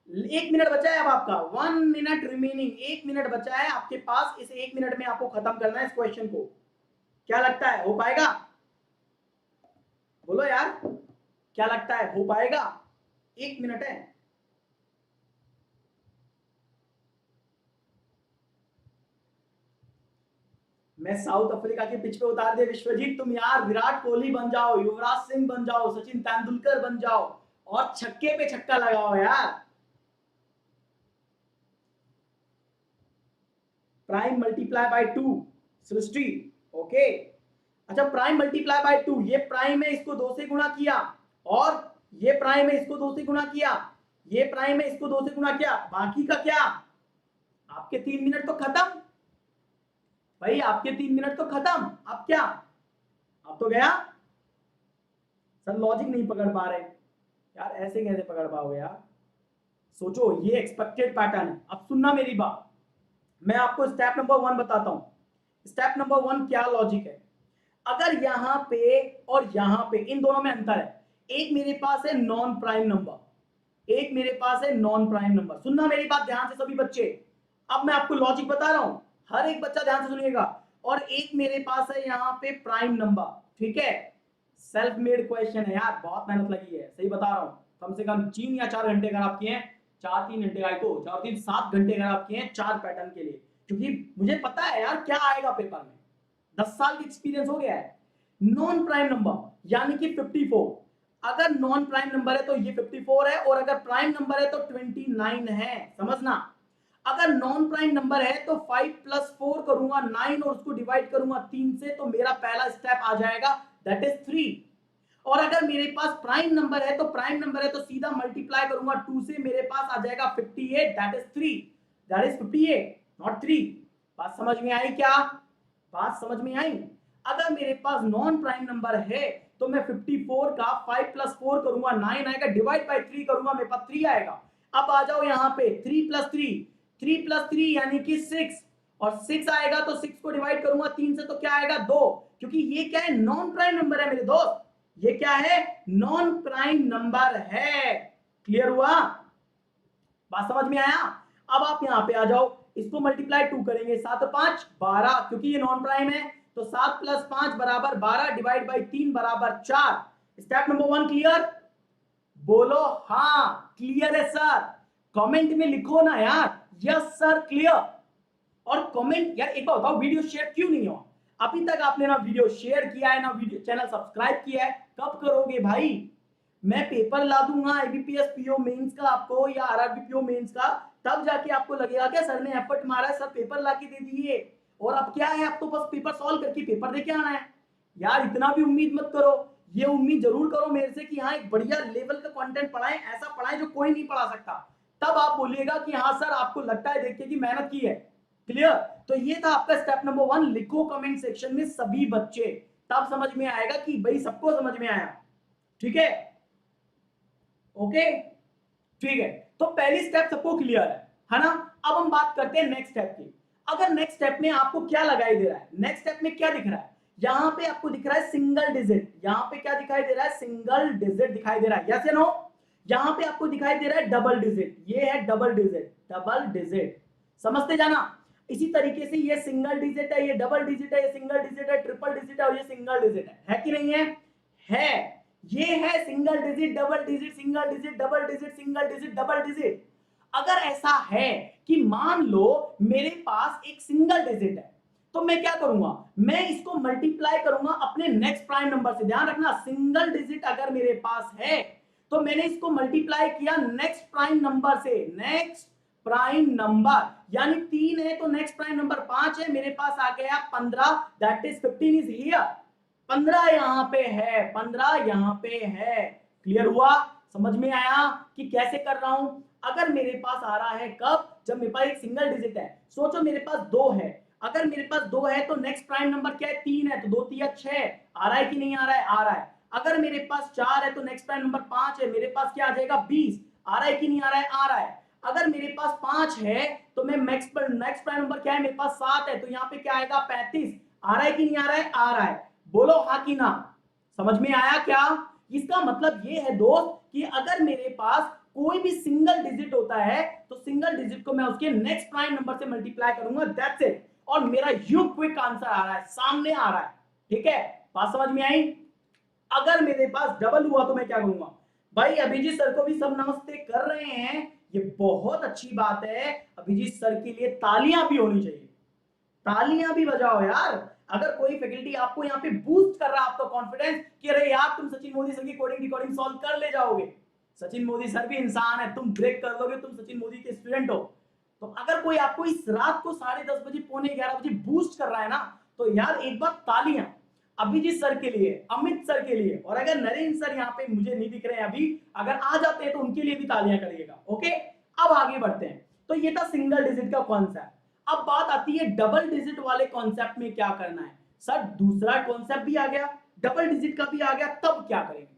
एक मिनट बचा है अब आपका, 1 मिनट रिमेनिंग, 1 मिनट बचा है आपके पास। इस 1 मिनट में आपको खत्म करना है इस क्वेश्चन को। क्या लगता है हो पाएगा? बोलो यार, क्या लगता है हो पाएगा? 1 मिनट है। मैं साउथ अफ्रीका के पिच पे उतार दे विश्वजीत तुम यार, विराट कोहली बन जाओ, युवराज सिंह बन जाओ, सचिन तेंदुलकर बन जाओ, और छक्के पे छक्का लगाओ यार। Prime multiply by 2 Srishti, okay. अच्छा प्राइम मल्टीप्लाई बाय 2, ये प्राइम है इसको 2 से गुणा किया, और ये प्राइम है इसको 2 से गुणा किया, ये प्राइम है इसको 2 से गुणा किया, बाकी का क्या? आपके 3 मिनट तो खत्म भाई, आपके 3 मिनट तो खत्म। अब क्या? अब तो गया। सर लॉजिक नहीं पकड़ पा रहे यार, ऐसे कैसे पकड़ पाओगे यार? सोचो, ये एक्सपेक्टेड पैटर्न है। अब सुनना मेरी बात, मैं आपको स्टेप नंबर 1 बताता हूं। स्टेप नंबर 1 क्या लॉजिक है? अगर यहां पे और यहां पे इन दोनों में अंतर है, एक मेरे पास है नॉन प्राइम नंबर, एक मेरे पास है नॉन प्राइम नंबर। सुनना मेरी बात ध्यान से सभी बच्चे, अब मैं आपको लॉजिक बता रहा हूं, हर एक बच्चा ध्यान से सुनिएगा। और एक मेरे पास है यहां पे प्राइम नंबर, ठीक है। सेल्फ मेड क्वेश्चन है यार, बहुत मेहनत लगी है, सही बता रहा हूं। कम से कम 3 या 4 घंटे अगर आप किए हैं, 4-3 घंटे आए तो 4-3-7 घंटे अगर आप किए हैं 4 पैटर्न के लिए, क्योंकि मुझे पता है यार क्या आएगा पेपर में, 10 साल की एक्सपीरियंस हो गया है। नॉन प्राइम नंबर यानी कि 54, अगर नॉन प्राइम नंबर है तो ये 54 है, और अगर प्राइम नंबर है तो 29 है, समझना। अगर नॉन प्राइम नंबर है तो 5 + 4 करूंगा 9, और उसको डिवाइड करूंगा 3 से, तो मेरा पहला स्टेप आ जाएगा, दैट इज 3। और अगर मेरे पास प्राइम नंबर है तो प्राइम नंबर है तो सीधा मल्टीप्लाई करूंगा 2 से, मेरे पास आ जाएगा 58, that is 3, that is 58 not 3। बात समझ में आई क्या? बात समझ में आई? अगर मेरे पास नॉन प्राइम नंबर है तो मैं 54 का 5 + 4 करूंगा 9 आएगा, डिवाइड बाय 3 करूंगा, मेरे पास 3 आएगा। अब आ जाओ यहां पे 3 + 3, 3 + 3 यानी कि 6, और 6 आएगा तो 6 को डिवाइड करूंगा 3 से, तो क्या आएगा 2, क्योंकि ये क्या है, नॉन प्राइम नंबर है मेरे दोस्त, ये क्या है, नॉन प्राइम नंबर है। क्लियर हुआ? बात समझ में आया? अब आप यहां पे आ जाओ, इसको मल्टीप्लाई 2 करेंगे, 7 और 5 12, क्योंकि ये नॉन प्राइम है, तो 7 + 5 = 12, divide by 3 = 4। Step number 1 clear? बोलो हाँ क्लियर है सर, कमेंट में लिखो ना यार, यस सर क्लियर। और कमेंट यार, एक बार बताओ वीडियो शेयर क्यों नहीं हुआ? अभी तक आपने ना वीडियो शेयर किया है, ना वीडियो चैनल सब्सक्राइब किया है, कब करोगे भाई? मैं पेपर ला दूंगा एबीपीएस पीओ मेंस का आपको, या आरआरबी पीओ मेंस का, तब जाके आपको लगेगा क्या सर ने एफर्ट मारा है, सर पेपर ला के दे दिए। और अब क्या है, अब तो बस पेपर सॉल्व करके पेपर दे के आना है यार, इतना भी उम्मीद मत करो। ये उम्मीद जरूर करो मेरे से कि हाँ एक बढ़िया लेवल का कंटेंट पढ़ाएं, ऐसा पढ़ाएं जो कोई नहीं पढ़ा सकता, तब आप बोलिएगा कि हाँ सर आपको लगता है देख के कि मेहनत की है। क्लियर? तो ये था आपका स्टेप नंबर 1, लिखो कमेंट सेक्शन में सभी बच्चे, तब समझ में आएगा कि भाई सबको समझ में आया। ठीक है, ओके ठीक है, तो पहली स्टेप सबको क्लियर है ना। अब हम बात करते हैं नेक्स्ट स्टेप की। अगर नेक्स्ट स्टेप में आपको क्या लगाई दे रहा है, नेक्स्ट स्टेप में क्या दिख रहा है, यहां पे आपको दिख रहा है सिंगल डिजिट, यहां पे क्या दिखाई दे रहा है, सिंगल डिजिट दिखाई दे रहा है, यस या नो। यहां पे आपको दिखाई दे रहा है डबल डिजिट, ये है डबल डिजिट, डबल डिजिट, समझते जाना। इसी तरीके से ये सिंगल डिजिट है, ये डबल डिजिट है, ये सिंगल डिजिट है, ट्रिपल डिजिट है और ये सिंगल डिजिट है कि नहीं है? है। ये है single digit, double digit, single digit, double digit, single digit, double digit. अगर ऐसा है कि मान लो मेरे पास एक सिंगल डिजिट है, तो मैं क्या करूंगा, मैं इसको मल्टीप्लाई करूंगा अपने नेक्स्ट प्राइम नंबर से। ध्यान रखना, सिंगल डिजिट अगर मेरे पास है तो मैंने इसको मल्टीप्लाई किया नेक्स्ट प्राइम नंबर से, नेक्स्ट प्राइम नंबर, यानी 3 है तो नेक्स्ट प्राइम नंबर 5 है, मेरे पास आ गया 15, दैट इज 15 इज हियर। 15 यहां पे है, 15 यहां पे है। क्लियर हुआ? समझ में आया कि कैसे कर रहा हूं? अगर मेरे पास आ रहा है कब, जब मेरे पास एक सिंगल डिजिट है। सोचो मेरे पास 2 है, अगर मेरे पास 2 है तो नेक्स्ट प्राइम नंबर क्या है, 3 है, तो 2 3 6 आ रहा है कि नहीं आ रहा है? आ रहा है। अगर मेरे पास 4 है तो नेक्स्ट प्राइम नंबर 5 है, मेरे पास क्या आ जाएगा, 20। आ रहा है कि नहीं आ रहा है? आ रहा है। अगर मेरे पास 5 है तो मैं नेक्स्ट प्राइम नंबर क्या है, मेरे पास 7 है, तो यहाँ पे क्या आएगा, 35। आ रहा है कि नहीं आ रहा है? आ रहा है। बोलो हाँ कि ना। समझ में आया क्या? इसका मतलब ये है दोस्त कि अगर मेरे पास कोई भी सिंगल डिजिट होता है तो सिंगल डिजिट को मैं उसके नेक्स्ट प्राइम नंबर से मल्टीप्लाई करूंगा, दैट्स इट। और मेरा यू क्विक आंसर आ रहा है, सामने आ रहा है। ठीक है, बात समझ में आई? अगर मेरे पास डबल हुआ तो मैं क्या करूंगा? भाई अभिजीत सर को भी सब नमस्ते कर रहे हैं, ये बहुत अच्छी बात है। अभिजीत सर के लिए तालियां भी होनी चाहिए, तालियां भी बजाओ यार। अगर कोई फैकल्टी आपको यहाँ पे बूस्ट कर रहा है आपका कॉन्फिडेंस कि अरे यार तुम सचिन मोदी सर की कोडिंग रिकॉर्डिंग सॉल्व कर ले जाओगे, सचिन मोदी सर भी इंसान है, तुम ब्रेक कर लोगे, तुम सचिन मोदी के स्टूडेंट हो। तो अगर कोई आपको इस रात को 10:30 बजे, 11:45 बजे बूस्ट कर रहा है ना, तो यार एक बार तालियां अभिजीत सर के लिए, अमित सर के लिए, और अगर नरेंद्र सर यहाँ पे मुझे नहीं दिख रहे हैं अभी, अगर आ जाते हैं तो उनके लिए भी तालियां करिएगा। ओके, अब आगे बढ़ते हैं। तो ये था सिंगल डिजिट का कॉन्सेप्ट। अब बात आती है डबल डिजिट वाले कॉन्सेप्ट में क्या करना है। सर दूसरा कॉन्सेप्ट भी आ गया, डबल डिजिट का भी आ गया, तब क्या करेंगे?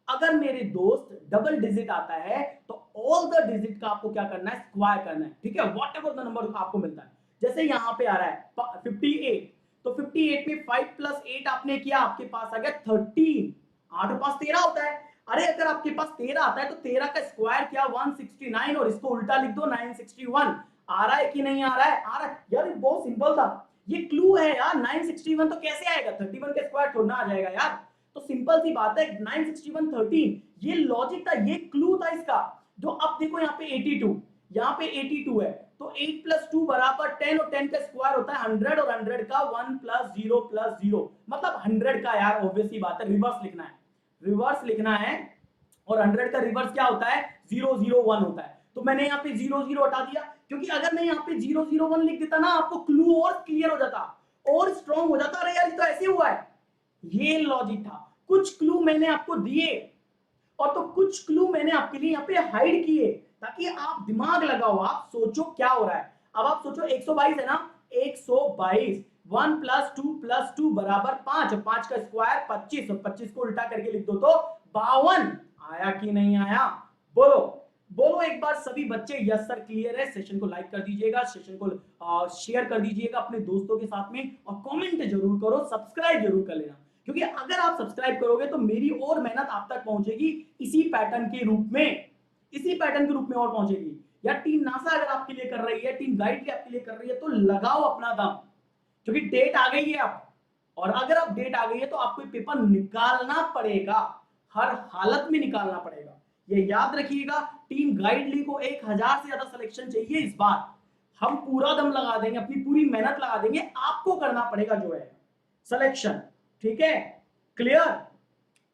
अगर मेरे दोस्त डबल डिजिट आता है तो ऑल द डिजिट का आपको क्या करना है, स्क्वायर करना है। ठीक है, वॉट एवर द नंबर आपको मिलता है। जैसे यहां पे आ रहा है 58, तो 58 में 5 प्लस 8 आपने किया, आपके पास आ गया 13। 8 और 5 13 होता है। अरे अगर आपके पास 13 आता है तो 13 का स्क्वायर क्या, 169, और इसको उल्टा लिख दो 961। आ रहा है कि नहीं आ रहा है? आ रहा है यार, ये बहुत सिंपल था, ये क्लू है यार। 961 तो कैसे आएगा, 31 का स्क्वायर थोड़ा आ जाएगा यार। तो सिंपल सी बात है, 961 13, ये लॉजिक था, ये क्लू था इसका। जो अब देखो यहाँ पे 82, यहाँ पे 82 है, तो 8 प्लस 2 बराबर 10, और 10 का स्क्वायर होता है 100, और 100 का 1 प्लस 0 प्लस 0 मतलब 100 का। यार ऑब्वियस सी बात है, रिवर्स लिखना है, रिवर्स लिखना है, और 100 का रिवर्स क्या होता है, 001 होता है। तो मैंने यहाँ पे 00 हटा दिया, क्योंकि अगर मैं यहाँ पे 001 लिख देता ना, आपको क्लू और क्लियर हो जाता, और स्ट्रॉन्ग हो जाता। अरे यार ये तो ऐसे हुआ है, ये लॉजिक था। कुछ क्लू मैंने आपको दिए, और तो कुछ क्लू मैंने आपके लिए यहाँ पे हाइड किए, ताकि आप दिमाग लगाओ, आप सोचो क्या हो रहा है। अब आप सोचो 122 है ना, 122, 1 प्लस 2 प्लस 2 बराबर 5, 5 का स्क्वायर 25, और 25 को उल्टा करके लिख दो तो 52। आया कि नहीं आया? बोलो बोलो एक बार सभी बच्चे, यस सर क्लियर है। सेशन को लाइक कर दीजिएगा, सेशन को शेयर कर दीजिएगा अपने दोस्तों के साथ में, और कमेंट जरूर करो, सब्सक्राइब जरूर कर लेना, क्योंकि अगर आप सब्सक्राइब करोगे तो मेरी और मेहनत आप तक पहुंचेगी इसी पैटर्न के रूप में, इसी पैटर्न के रूप में और पहुंचेगी। या टीम नासा अगर आपके लिए कर रही है, टीम गाइड आपके लिए कर रही है, तो लगाओ अपना दम, क्योंकि डेट आ गई है अब। और अगर अब डेट आ गई है तो आपको पेपर निकालना पड़ेगा, हर हालत में निकालना पड़ेगा। ये याद रखिएगा, टीम गाइडली को 1000 से ज्यादा सिलेक्शन चाहिए इस बार। हम पूरा दम लगा देंगे, अपनी पूरी मेहनत लगा देंगे, आपको करना पड़ेगा जो है सिलेक्शन। ठीक है, क्लियर?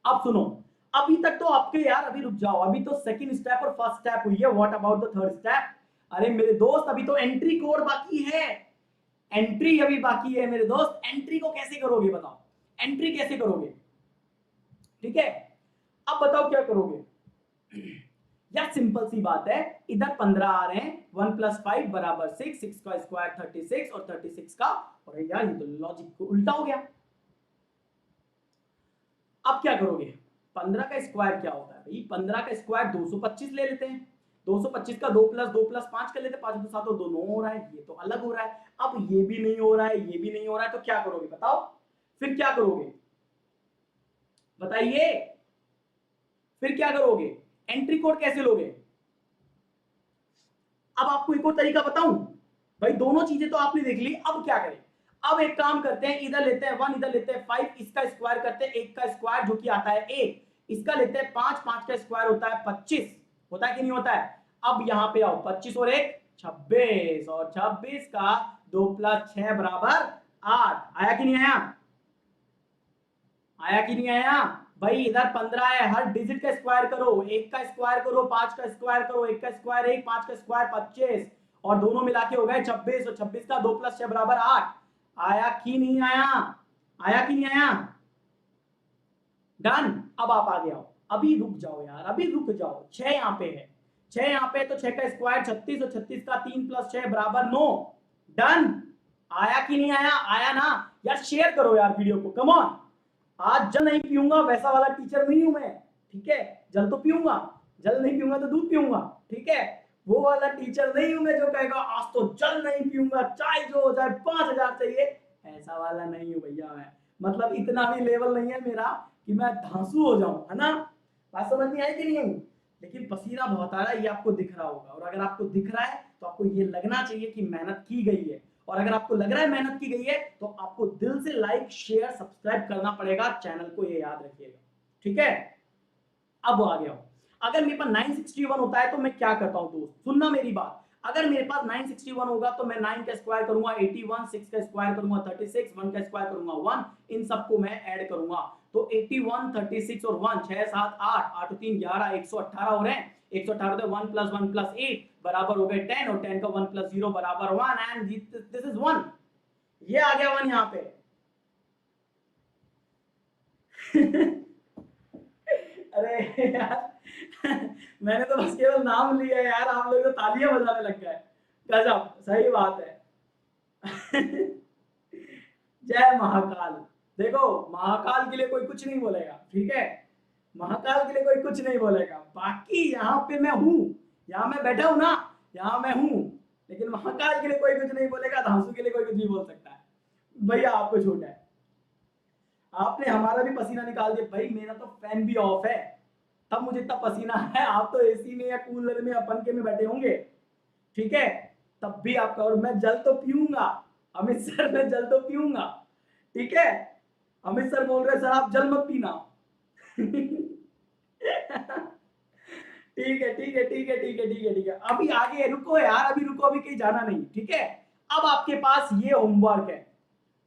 अब सुनो, अभी तक तो आपके यार, अभी रुक जाओ, अभी तो सेकंड स्टेप और फर्स्ट स्टेप हुई है, what about the third step? अरे मेरे दोस्त अभी तो एंट्री कोड बाकी है, एंट्री अभी बाकी है मेरे दोस्त। एंट्री को कैसे करोगे बताओ, एंट्री कैसे करोगे? ठीक है, अब बताओ क्या करोगे? यार सिंपल सी बात है, इधर 15 आ रहे हैं, 1 प्लस 5 बराबर 6, 6 का स्क्वायर 36, और 36 का, और यार ये तो लॉजिक को उल्टा हो गया। अब क्या करोगे? 15 का स्क्वायर क्या होता है भाई? 15 का स्क्वायर 225 ले लेते हैं। 225 का 2 प्लस 5 कर लेते हैं। 5 2 7 और 2 9 हो रहा है, ये तो अलग हो रहा है। अब ये भी नहीं हो रहा है, ये भी नहीं हो रहा है, तो क्या करोगे बताओ? फिर क्या करोगे बताइए? फिर क्या करोगे? एंट्री कोड कैसे लोगे? अब आपको एक और तरीका बताऊं भाई, दोनों चीजें तो आपने देख ली, अब क्या करें? अब एक काम करते हैं, इधर लेते हैं 1, इधर लेते हैं 5, इसका स्क्वायर करते हैं, 1 का स्क्वायर जो कि आता है 1, इसका लेते हैं 5, 5 का स्क्वायर होता है 25, होता है कि नहीं होता है? अब यहां पे आओ, 25 और 1 26, और 26 का 2 प्लस 6 बराबर 8। आया कि नहीं आया? आया कि नहीं आया भाई? इधर 15 है, हर डिजिट का स्क्वायर करो, 1 का स्क्वायर करो, 5 का स्क्वायर करो, 1 का स्क्वायर 1, 5 का स्क्वायर 25, और दोनों मिला के हो गए 26, और 26 का 2 प्लस 6 बराबर 8। आया कि नहीं आया? आया कि नहीं आया? डन। अब आप आगे आओ, अभी रुक जाओ यार, अभी रुक जाओ। 6 यहाँ पे है, 6 यहाँ पे, तो 6 का स्क्वायर 36, और 36 का 3 प्लस 6 बराबर 9। डन। आया कि नहीं आया? आया ना यार? शेयर करो यार वीडियो को, कम ऑन। आज जल नहीं पीऊंगा, वैसा वाला टीचर नहीं हूं मैं, ठीक है? जल तो पीऊंगा, जल नहीं पीऊंगा तो दूध पीऊंगा, ठीक है? वो वाला टीचर नहीं हूं मैं जो कहेगा आज तो जल नहीं पीऊंगा, चाहे जो हो जाए 5000 चाहिए, ऐसा वाला नहीं हूं भैया मैं। मतलब इतना भी लेवल नहीं है मेरा कि मैं धांसू हो जाऊं, है ना? बात समझ में आई कि नहीं? लेकिन पसीना बहुत आ रहा है, ये आपको दिख रहा होगा, और अगर आपको दिख रहा है तो आपको ये लगना चाहिए कि मेहनत की गई है। और अगर आपको लग रहा है मेहनत की गई है तो आपको दिल से लाइक शेयर सब्सक्राइब करना पड़ेगा चैनल को, ये याद रखिएगा, ठीक है? अब आ गया, अगर मेरे पास 961 होता है तो मैं क्या करता हूं दोस्त, सुनना मेरी बात। अगर मेरे पास 961 होगा तो मैं 9 का स्क्वायर करूंगा 81, 6 का स्क्वायर करूंगा 36, 1 का स्क्वायर करूंगा 1, इन सबको मैं ऐड करूंगा। तो 81, 36 और 1, 6 7 8, 8 3 11, 118 हो रहे हैं। 118 तो 1 प्लस 1 प्लस 8 बराबर हो गए 10, और 10 का 1 प्लस 0 बराबर 1, एंड दिस इज 1। ये आ गया 1 यहाँ पे। अरे यार, मैंने तो बस केवल नाम लिया यार, आप लोग तो तालियां बजाने लग गए। गजब, सही बात है। जय महाकाल। देखो, महाकाल के लिए कोई कुछ नहीं बोलेगा, ठीक है? महाकाल के लिए कोई कुछ नहीं बोलेगा, बाकी यहाँ पे मैं हूँ, यहाँ मैं बैठा हूँ ना, यहाँ मैं हूँ, लेकिन महाकाल के लिए कोई कुछ नहीं बोलेगा, धांसू के लिए कोई कुछ नहीं बोल सकता है। भैया आपको छूट है, आपने हमारा भी पसीना निकाल दिया भाई, मेरा तो फैन भी ऑफ है, तब मुझे इतना पसीना है। आप तो एसी में या कूलर में या पंखे में बैठे होंगे, ठीक है? तब भी आपका, और मैं जल तो पीऊंगा, अमित सर मैं जल तो पीऊंगा, ठीक है? अमित सर बोल रहे सर आप जल मत पीना। ठीक है, ठीक है, ठीक है, ठीक है, ठीक है, ठीक है। अभी आगे रुको यार, अभी रुको, अभी कहीं जाना नहीं, ठीक है? अब आपके पास ये होमवर्क है,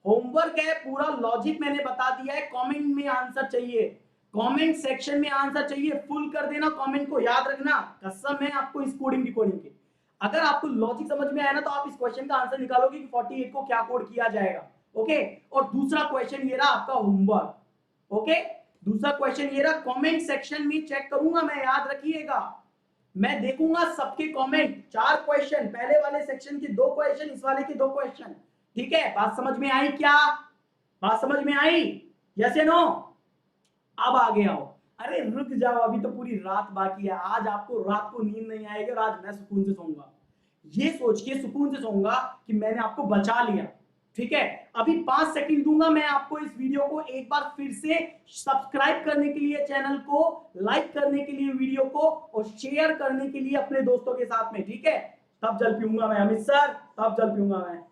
होमवर्क है, पूरा लॉजिक मैंने बता दिया है। कमेंट में आंसर चाहिए, कमेंट सेक्शन में आंसर चाहिए, फुल कर देना कमेंट को, याद रखना, कसम है आपको इस कोडिंग डिकोडिंग की। अगर आपको लॉजिक समझ में आया ना तो आप इस क्वेश्चन का आंसर निकालोगे कि 48 को क्या कोड किया जाएगा, ओके? और दूसरा क्वेश्चन ये रहा आपका होमवर्क, ओके? दूसरा क्वेश्चन ये रहा, कमेंट सेक्शन में चेक करूंगा मैं, याद रखिएगा, मैं देखूंगा सबके कमेंट। 4 क्वेश्चन, पहले वाले सेक्शन के 2 क्वेश्चन, इस वाले के 2 क्वेश्चन, ठीक है? बात समझ में आई क्या? बात समझ में आई? यस या नो? अब आगे आओ। अरे रुक जाओ, अभी तो पूरी रात बाकी है, आज आपको रात को नींद नहीं आएगी, और आज मैं सुकून से सोऊंगा, ये सोच के सुकून से सोऊंगा कि मैंने आपको बचा लिया, ठीक है? अभी 5 सेकंड दूंगा मैं आपको इस वीडियो को एक बार फिर से सब्सक्राइब करने के लिए, चैनल को लाइक करने के लिए वीडियो को, और शेयर करने के लिए अपने दोस्तों के साथ में, ठीक है? तब जल पीऊंगा मैं अमित सर, तब जल पीऊंगा मैं।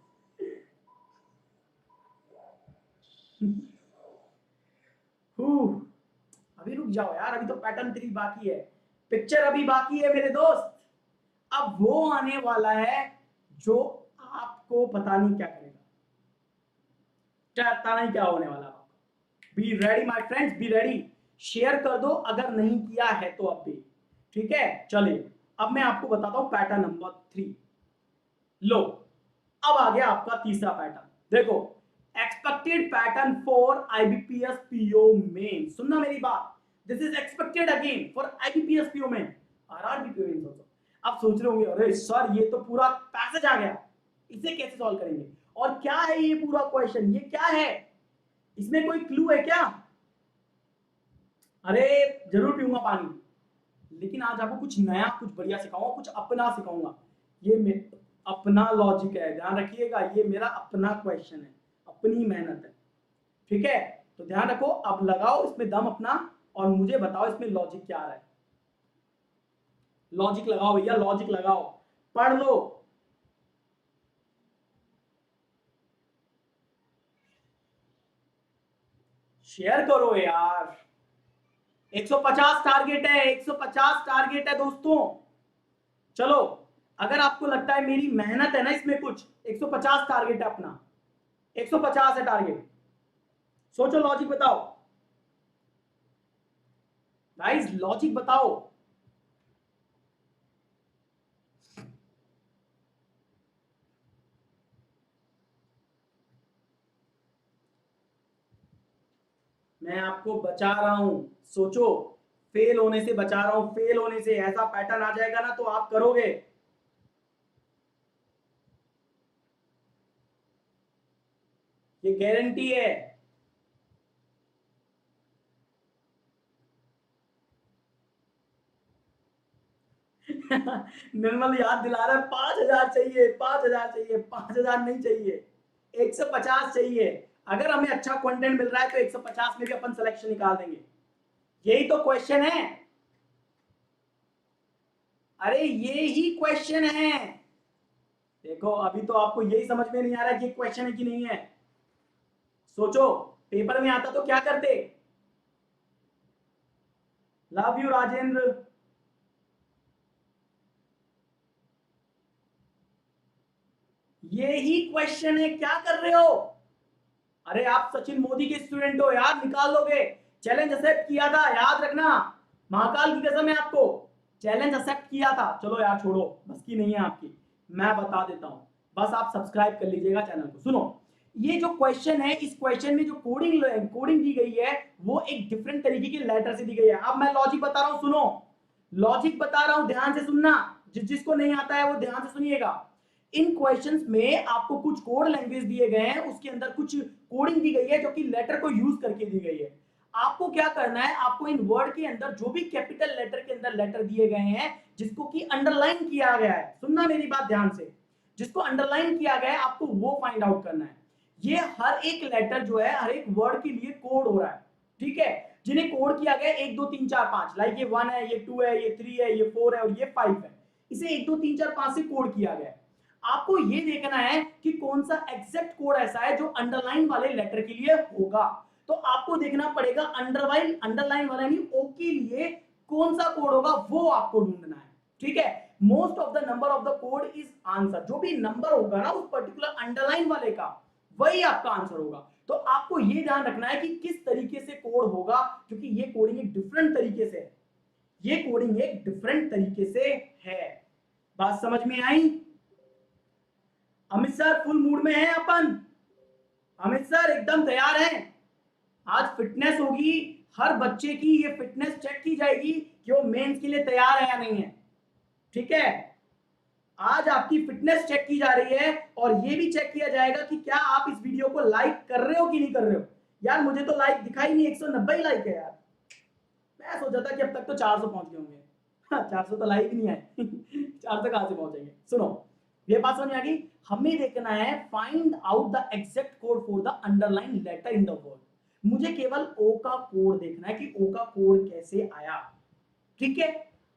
अभी रुक जाओ यार, अभी तो पैटर्न 3 बाकी है, पिक्चर अभी बाकी है मेरे दोस्त। अब वो आने वाला है जो आपको पता नहीं क्या करेगा, पता नहीं क्या होने वाला। Be ready my friends, be ready. Share कर दो अगर नहीं किया है तो अब भी, ठीक है? चलिए अब मैं आपको बताता हूं पैटर्न नंबर 3। लो, अब आ गया आपका तीसरा पैटर्न, देखो, expected pattern for IBPS PO main. सुनना मेरी बात, this is expected again for IBPS PO main, RRB PO main also. आप सोच रहे होंगे अरे सर ये तो पूरा पैसेज आ गया, इसे कैसे सॉल्व करेंगे, और क्या है ये पूरा क्वेश्चन, ये क्या है, इसमें कोई क्लू है क्या? अरे जरूर पीऊंगा पानी, लेकिन आज आपको कुछ नया कुछ बढ़िया सिखाऊंगा, कुछ अपना सिखाऊंगा। ये अपना लॉजिक है, ध्यान रखिएगा, ये मेरा अपना क्वेश्चन है, अपनी मेहनत है, ठीक है। तो ध्यान रखो, अब लगाओ इसमें दम अपना और मुझे बताओ इसमें लॉजिक क्या आ रहा है। लॉजिक लगाओ भैया, लॉजिक लगाओ, पढ़ लो। शेयर करो यार। 150 टारगेट है, 150 टारगेट है दोस्तों। चलो, अगर आपको लगता है मेरी मेहनत है ना इसमें कुछ, 150 टारगेट है अपना, 150 है टारगेट। सोचो, लॉजिक बताओ गाइस, लॉजिक बताओ। मैं आपको बचा रहा हूं, सोचो, फेल होने से बचा रहा हूं, फेल होने से। ऐसा पैटर्न आ जाएगा ना तो आप करोगे। ये गारंटी है। निर्मल याद दिला रहा है, 5,000 चाहिए, 5,000 चाहिए, 5,000 नहीं चाहिए, 150 चाहिए। अगर हमें अच्छा कंटेंट मिल रहा है तो 150 में भी अपन सिलेक्शन निकाल देंगे। यही तो क्वेश्चन है। अरे ये ही क्वेश्चन है। देखो, अभी तो आपको यही समझ में नहीं आ रहा कि क्वेश्चन है कि नहीं है। सोचो, पेपर में आता तो क्या करते। Love you Rajendra. ये ही क्वेश्चन है, क्या कर रहे हो। अरे आप सचिन मोदी के स्टूडेंट हो यार, निकाल लोगे। चैलेंज एक्सेप्ट किया था, याद रखना, महाकाल की कसम है आपको, चैलेंज एक्सेप्ट किया था। चलो यार छोड़ो, बस की नहीं है आपकी, मैं बता देता हूं। बस आप सब्सक्राइब कर लीजिएगा चैनल को। सुनो, ये जो क्वेश्चन है, इस क्वेश्चन में जो कोडिंग दी गई है वो एक डिफरेंट तरीके की लेटर से दी गई है। अब मैं लॉजिक बता रहा हूं, सुनो, लॉजिक बता रहा हूं, ध्यान से सुनना। जिसको नहीं आता है वो ध्यान से सुनिएगा। इन क्वेश्चंस में आपको कुछ कोड लैंग्वेज दिए गए हैं, उसके अंदर कुछ कोडिंग दी गई है जो कि लेटर को यूज करके दी गई है। आपको क्या करना है, आपको इन वर्ड के अंदर जो भी कैपिटल लेटर के अंदर लेटर दिए गए हैं जिसको कि अंडरलाइन किया गया है, सुनना मेरी बात ध्यान से, जिसको अंडरलाइन किया गया है आपको वो फाइंड आउट करना है। ये हर एक लेटर जो है हर एक वर्ड के लिए कोड हो रहा है, ठीक है। जिन्हें कोड किया गया 1 2 3 4 5, लाइक ये 1 है, ये 2 है, ये 3 है, ये 4 है और ये 5 है। इसे 1 2 3 4 5 से कोड किया गया है। आपको ये देखना है कि कौन सा एग्जैक्ट कोड ऐसा है जो अंडरलाइन वाले लेटर के लिए होगा। तो आपको देखना पड़ेगा अंडरलाइन वाला यानी ओ के लिए कौन सा कोड होगा, वो आपको ढूंढना है, ठीक है। Most of the number of the code is answer, जो भी नंबर होगा ना उस पर्टिकुलर अंडरलाइन वाले का, वही आपका आंसर होगा। तो आपको ये ध्यान रखना है कि किस तरीके से कोड होगा, क्योंकि ये कोडिंग एक डिफरेंट तरीके से है, ये कोडिंग एक डिफरेंट तरीके से है। बात समझ में आई। अमित सर फुल मूड में है अपन, अमित सर एकदम तैयार हैं। आज फिटनेस होगी, हर बच्चे की ये फिटनेस चेक की जाएगी कि वो मेंस के लिए तैयार है या नहीं है, ठीक है। आज आपकी फिटनेस चेक की जा रही है और ये भी चेक किया जाएगा कि क्या आप इस वीडियो को लाइक कर रहे हो कि नहीं कर रहे हो। यार मुझे तो लाइक दिखाई नहीं, 190 लाइक है यार। मैं सोचा था कि अब तक तो 400 पहुंच गए होंगे। हाँ, 400 तो लाइक नहीं आए। 400 कहां से पहुंचेंगे। सुनो, ये बात समझ में आ गई। हमें देखना है find out the exact code for the underline letter in the word. मुझे केवल ओ का कोड देखना है कि ओ का कोड कैसे आया, ठीक है।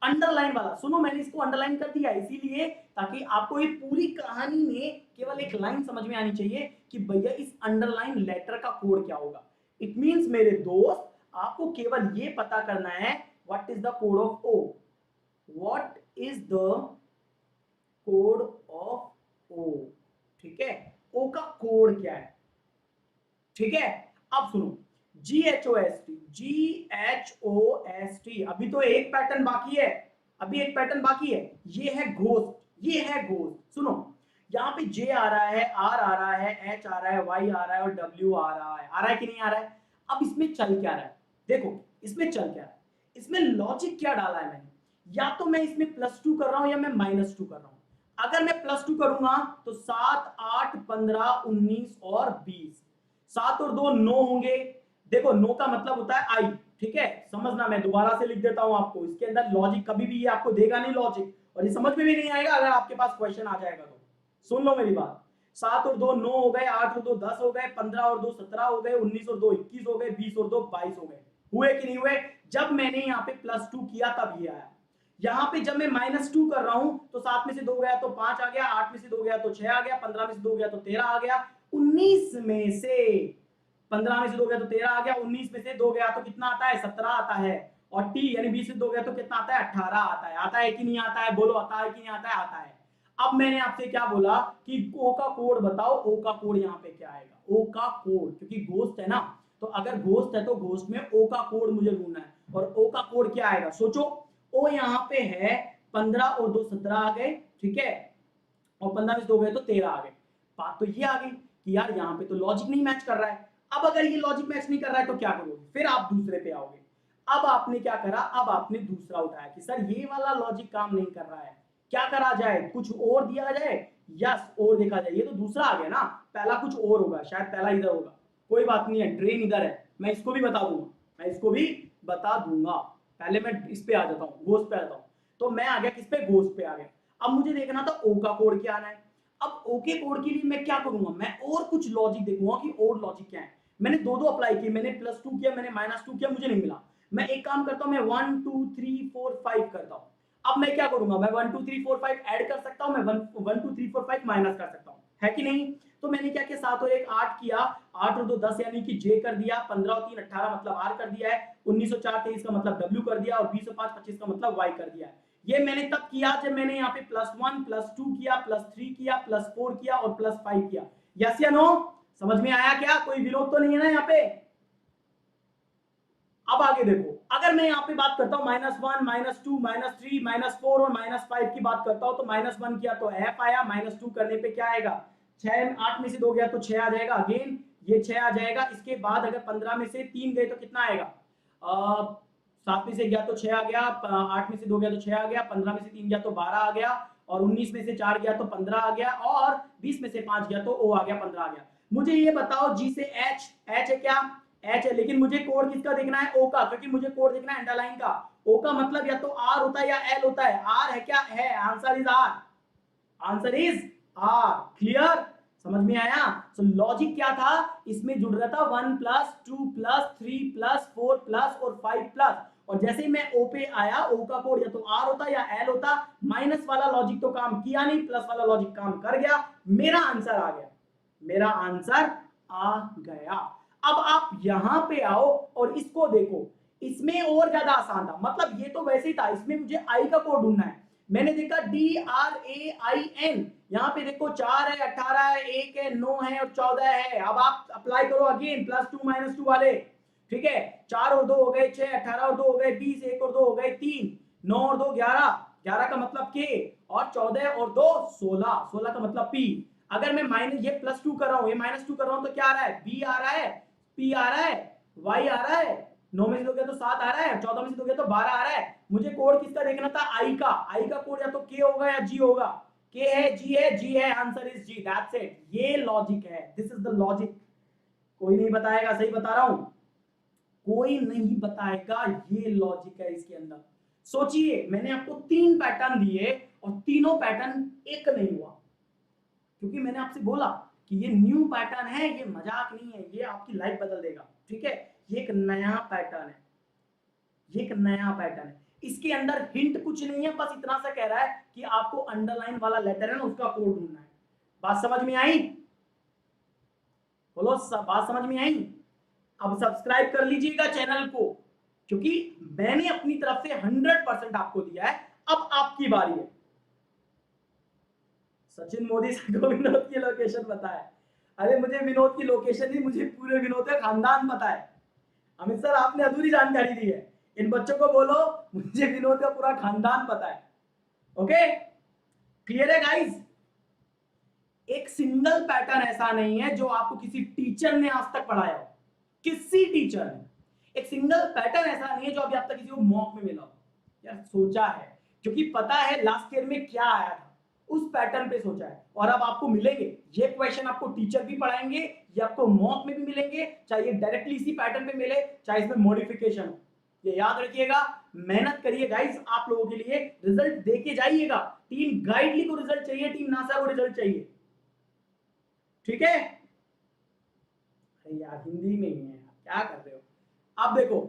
अंडरलाइन वाला सुनो, मैंने इसको अंडरलाइन कर दिया इसीलिए ताकि आपको ये पूरी कहानी में केवल एक लाइन समझ में आनी चाहिए कि भैया इस अंडरलाइन लेटर का कोड क्या होगा। इट मींस मेरे दोस्त, आपको केवल ये पता करना है what is the code of O, what is the code of O, ठीक है। ओ का कोड क्या है, ठीक है। अब सुनो, GHOST, GHOST, अभी तो एक पैटर्न बाकी है, अभी एक पैटर्न बाकी है, ये है घोस्ट, ये है घोस्ट। सुनो, यहाँ पे J आ रहा है, R आ रहा है, H आ रहा है, Y आ रहा है और W आ रहा है कि नहीं आ रहा है। अब इसमें चल क्या रहा है, देखो इसमें चल क्या रहा है, इसमें लॉजिक क्या डाला है मैंने। या तो मैं इसमें +2 कर रहा हूं या मैं -2 कर रहा हूं। अगर मैं +2 करूंगा तो 7 8 15 19 और 20, 7 और 2 9 होंगे। देखो 9 का मतलब होता है आई, ठीक है, समझना, मैं दोबारा से लिख देता हूं आपको, इसके अंदर लॉजिक कभी भी ये आपको देगा नहीं लॉजिक, और ये समझ में भी नहीं आएगा अगर आपके पास क्वेश्चन आ जाएगा तो। सुन लो मेरी बात, 7 और 2 9 हो गए, 8 और 2 10 हो गए, 15 और 2 17 हो गए, 19 और 2 21 हो गए, 20 और 2 22 हो गए। हुए कि नहीं हुए? जब मैंने यहाँ पे +2 किया तब ये आया। यहाँ पे जब मैं -2 कर रहा हूं तो 7 में से 2 गया तो 5 आ गया, 8 में से 2 गया तो 6 आ गया, 15 में से 2 गया तो 13 आ गया, 19 में से 15 में से 2 गया तो 13 आ गया, 19 में से 2 गया तो कितना आता है? 17 आता है, और टी यानी 20 में 2 गया तो कितना आता है? 18 आता है। आता है कि नहीं आता है? बोलो, आता है कि नहीं आता है? आता है। अब मैंने आपसे क्या बोला कि ओ का कोड बताओ, ओ का कोड यहाँ पे क्या आएगा? ओ का कोड, क्योंकि घोस्ट है ना, तो अगर घोस्ट है तो घोस्ट में ओ का कोड मुझे ढूंढना है, और ओ का कोड क्या आएगा? सोचो, ओ यहाँ पे है 15 और 2 17 आ गए, ठीक है, और 15 में से 2 गए तो 13 आ गए। बात तो ये आ गई कि यार यहाँ पे तो लॉजिक नहीं मैच कर रहा है। अब अगर ये लॉजिक मैच नहीं कर रहा है तो क्या करोगे? फिर आप दूसरे पे आओगे। अब आपने क्या करा? अब आपने दूसरा उठाया कि सर ये वाला लॉजिक काम नहीं कर रहा है, क्या करा जाए? कुछ और दिया जाए, यस, और देखा जाए। ये तो दूसरा आ गया ना, पहला कुछ और होगा, शायद पहला इधर होगा, कोई बात नहीं है, ड्रेन इधर है, मैं इसको भी बता दूंगा, मैं इसको भी बता दूंगा। पहले मैं इस पे आ जाता हूँ, घोस्ट पे आ जाता हूँ। तो मैं आ गया किस पे? घोस्ट पे आ गया। अब मुझे देखना था ओ का कोड क्या आना है। अब ओ के कोड के लिए मैं क्या करूंगा? मैं और कुछ लॉजिक देखूंगा कि और लॉजिक क्या है। मैंने दो अप्लाई किए, मैंने +2 किया, मैंने -2 किया, मुझे नहीं मिला। मैं एक काम करता हूं, मैं 1 2 3 4 5 करता हूं। अब मैं क्या करूंगा? मैं 1 2 3 4 5 ऐड कर सकता हूं, मैं 1 2 3 4 5 माइनस कर सकता हूं, है कि नहीं? तो मैंने क्या किया? 7 और 1 8 किया, 8 और 2 10 यानी कि जे कर दिया, 15 और 3 18 मतलब आर कर दिया है, 19 और 4 23 का मतलब डब्ल्यू कर दिया, और 20 और 5 25 का मतलब वाई कर दिया है। ये मैंने तब किया जब मैंने यहाँ पे +1 +2 किया, +3 किया, +4 किया और +5 किया। यस या नो? समझ में आया क्या? कोई विरोध तो नहीं है ना यहाँ पे? अब आगे देखो, अगर मैं यहाँ पे बात करता हूँ -1 -2 -3 -4 और -5 की बात करता हूँ, तो -1 किया तो एफ आया, -2 करने पे क्या आएगा? 6 8 में से 2 गया तो 6 आ जाएगा, अगेन ये 6 आ जाएगा। इसके बाद अगर 15 में से 3 गए तो कितना आएगा? 7 में से गया तो 6 आ गया, 8 में से 2 गया तो 6 आ गया, 15 में से 3 गया तो 12 आ गया, और 19 में से 4 गया तो 15 आ गया, और 20 में से 5 गया तो ओ आ गया, 15 आ गया। मुझे ये बताओ, जी से एच, एच है क्या? एच है, लेकिन मुझे कोड किसका देखना है? ओ का, क्योंकि मुझे कोड देखना है अंडरलाइन का। ओ का मतलब या तो आर होता है या एल होता है। आर है क्या? है, answer is R, answer is R. Clear? समझ में आया? सो लॉजिक क्या था इसमें? जुड़ रहा था 1 + 2 + 3 + 4 + और 5 +, और जैसे ही मैं ओ पे आया, ओ का कोड या तो आर होता या एल होता। माइनस वाला लॉजिक तो काम किया नहीं, प्लस वाला लॉजिक काम कर गया, मेरा आंसर आ गया, मेरा आंसर आ गया। अब आप यहां पे आओ और इसको देखो, इसमें और ज्यादा आसान था, मतलब ये तो वैसे ही था, इसमें मुझे आई का कोड ढूंढना है। मैंने देखा DRAIN, यहाँ पे देखो 4 है, 18 है, 1 है, 9 है और 14 है। अब आप अप्लाई करो अगेन +2 -2 वाले, ठीक है। 4 और 2 हो गए 6, 18 और 2 हो गए 20, 1 और 2 हो गए 3, 9 और 2 11, 11 का मतलब के, और 14 और 2 16, 16 का मतलब पी। अगर मैं माइनस ये +2 कर रहा हूँ, ये -2 कर रहा हूँ, तो क्या आ रहा है? बी आ रहा है, पी आ रहा है, वाई आ रहा है। 9 में से 2 गया तो 7 आ रहा है, 14 में से 2 गया तो 12 आ रहा है। मुझे कोड किसका देखना था? आई का। आई का कोड या तो के होगा या जी होगा। के है, जी है, जी है, answer is G, that's it. ये लॉजिक है, दिस इज द लॉजिक। कोई नहीं बताएगा, सही बता रहा हूं, कोई नहीं बताएगा, ये लॉजिक है इसके अंदर। सोचिए, मैंने आपको 3 पैटर्न दिए और तीनों पैटर्न एक नहीं हुआ, क्योंकि मैंने आपसे बोला कि ये न्यू पैटर्न है, ये मजाक नहीं है, ये आपकी लाइफ बदल देगा, ठीक है। ये एक नया पैटर्न है, ये एक नया पैटर्न है। इसके अंदर हिंट कुछ नहीं है, बस इतना सा कह रहा है कि आपको अंडरलाइन वाला लेटर है ना, उसका कोड ढूंढना है। बात समझ में आई? बोलो, बात समझ में आई? अब सब्सक्राइब कर लीजिएगा चैनल को, क्योंकि मैंने अपनी तरफ से 100% आपको दिया है। अब आपकी बारी है। सचिन मोदी सर को विनोद की लोकेशन पता है? अरे मुझे विनोद की लोकेशन नहीं, मुझे पूरे विनोद का खानदान पता है। अमित सर, आपने अधूरी जानकारी दी है, इन बच्चों को बोलो मुझे विनोद का पूरा खानदान पता है। ओके, क्लियर है गाइस? एक सिंगल पैटर्न ऐसा नहीं है जो आपको किसी टीचर ने आज तक पढ़ाया हो, किसी टीचर ने। एक सिंगल पैटर्न ऐसा नहीं है जो अभी आप तक किसी को मॉक में मिला हो। यार सोचा है, क्योंकि पता है लास्ट ईयर में क्या आया था, उस पैटर्न पे सोचा है, और अब आपको मिलेंगे ये क्वेश्चन, आपको टीचर भी पढ़ाएंगे, ये आपको मॉक में भी मिलेंगे, चाहे ये डायरेक्टली इसी पैटर्न पे मिले, चाहे इसमें मॉडिफिकेशन हो। ये याद रखिएगा, मेहनत करिए गाइस, आप लोगों के लिए रिजल्ट देके जाइएगा। टीम गाइडली को रिजल्ट चाहिए, टीम नासा को रिजल्ट चाहिए, ठीक है। यार हिंदी में ही है, क्या कर रहे हो। अब देखो,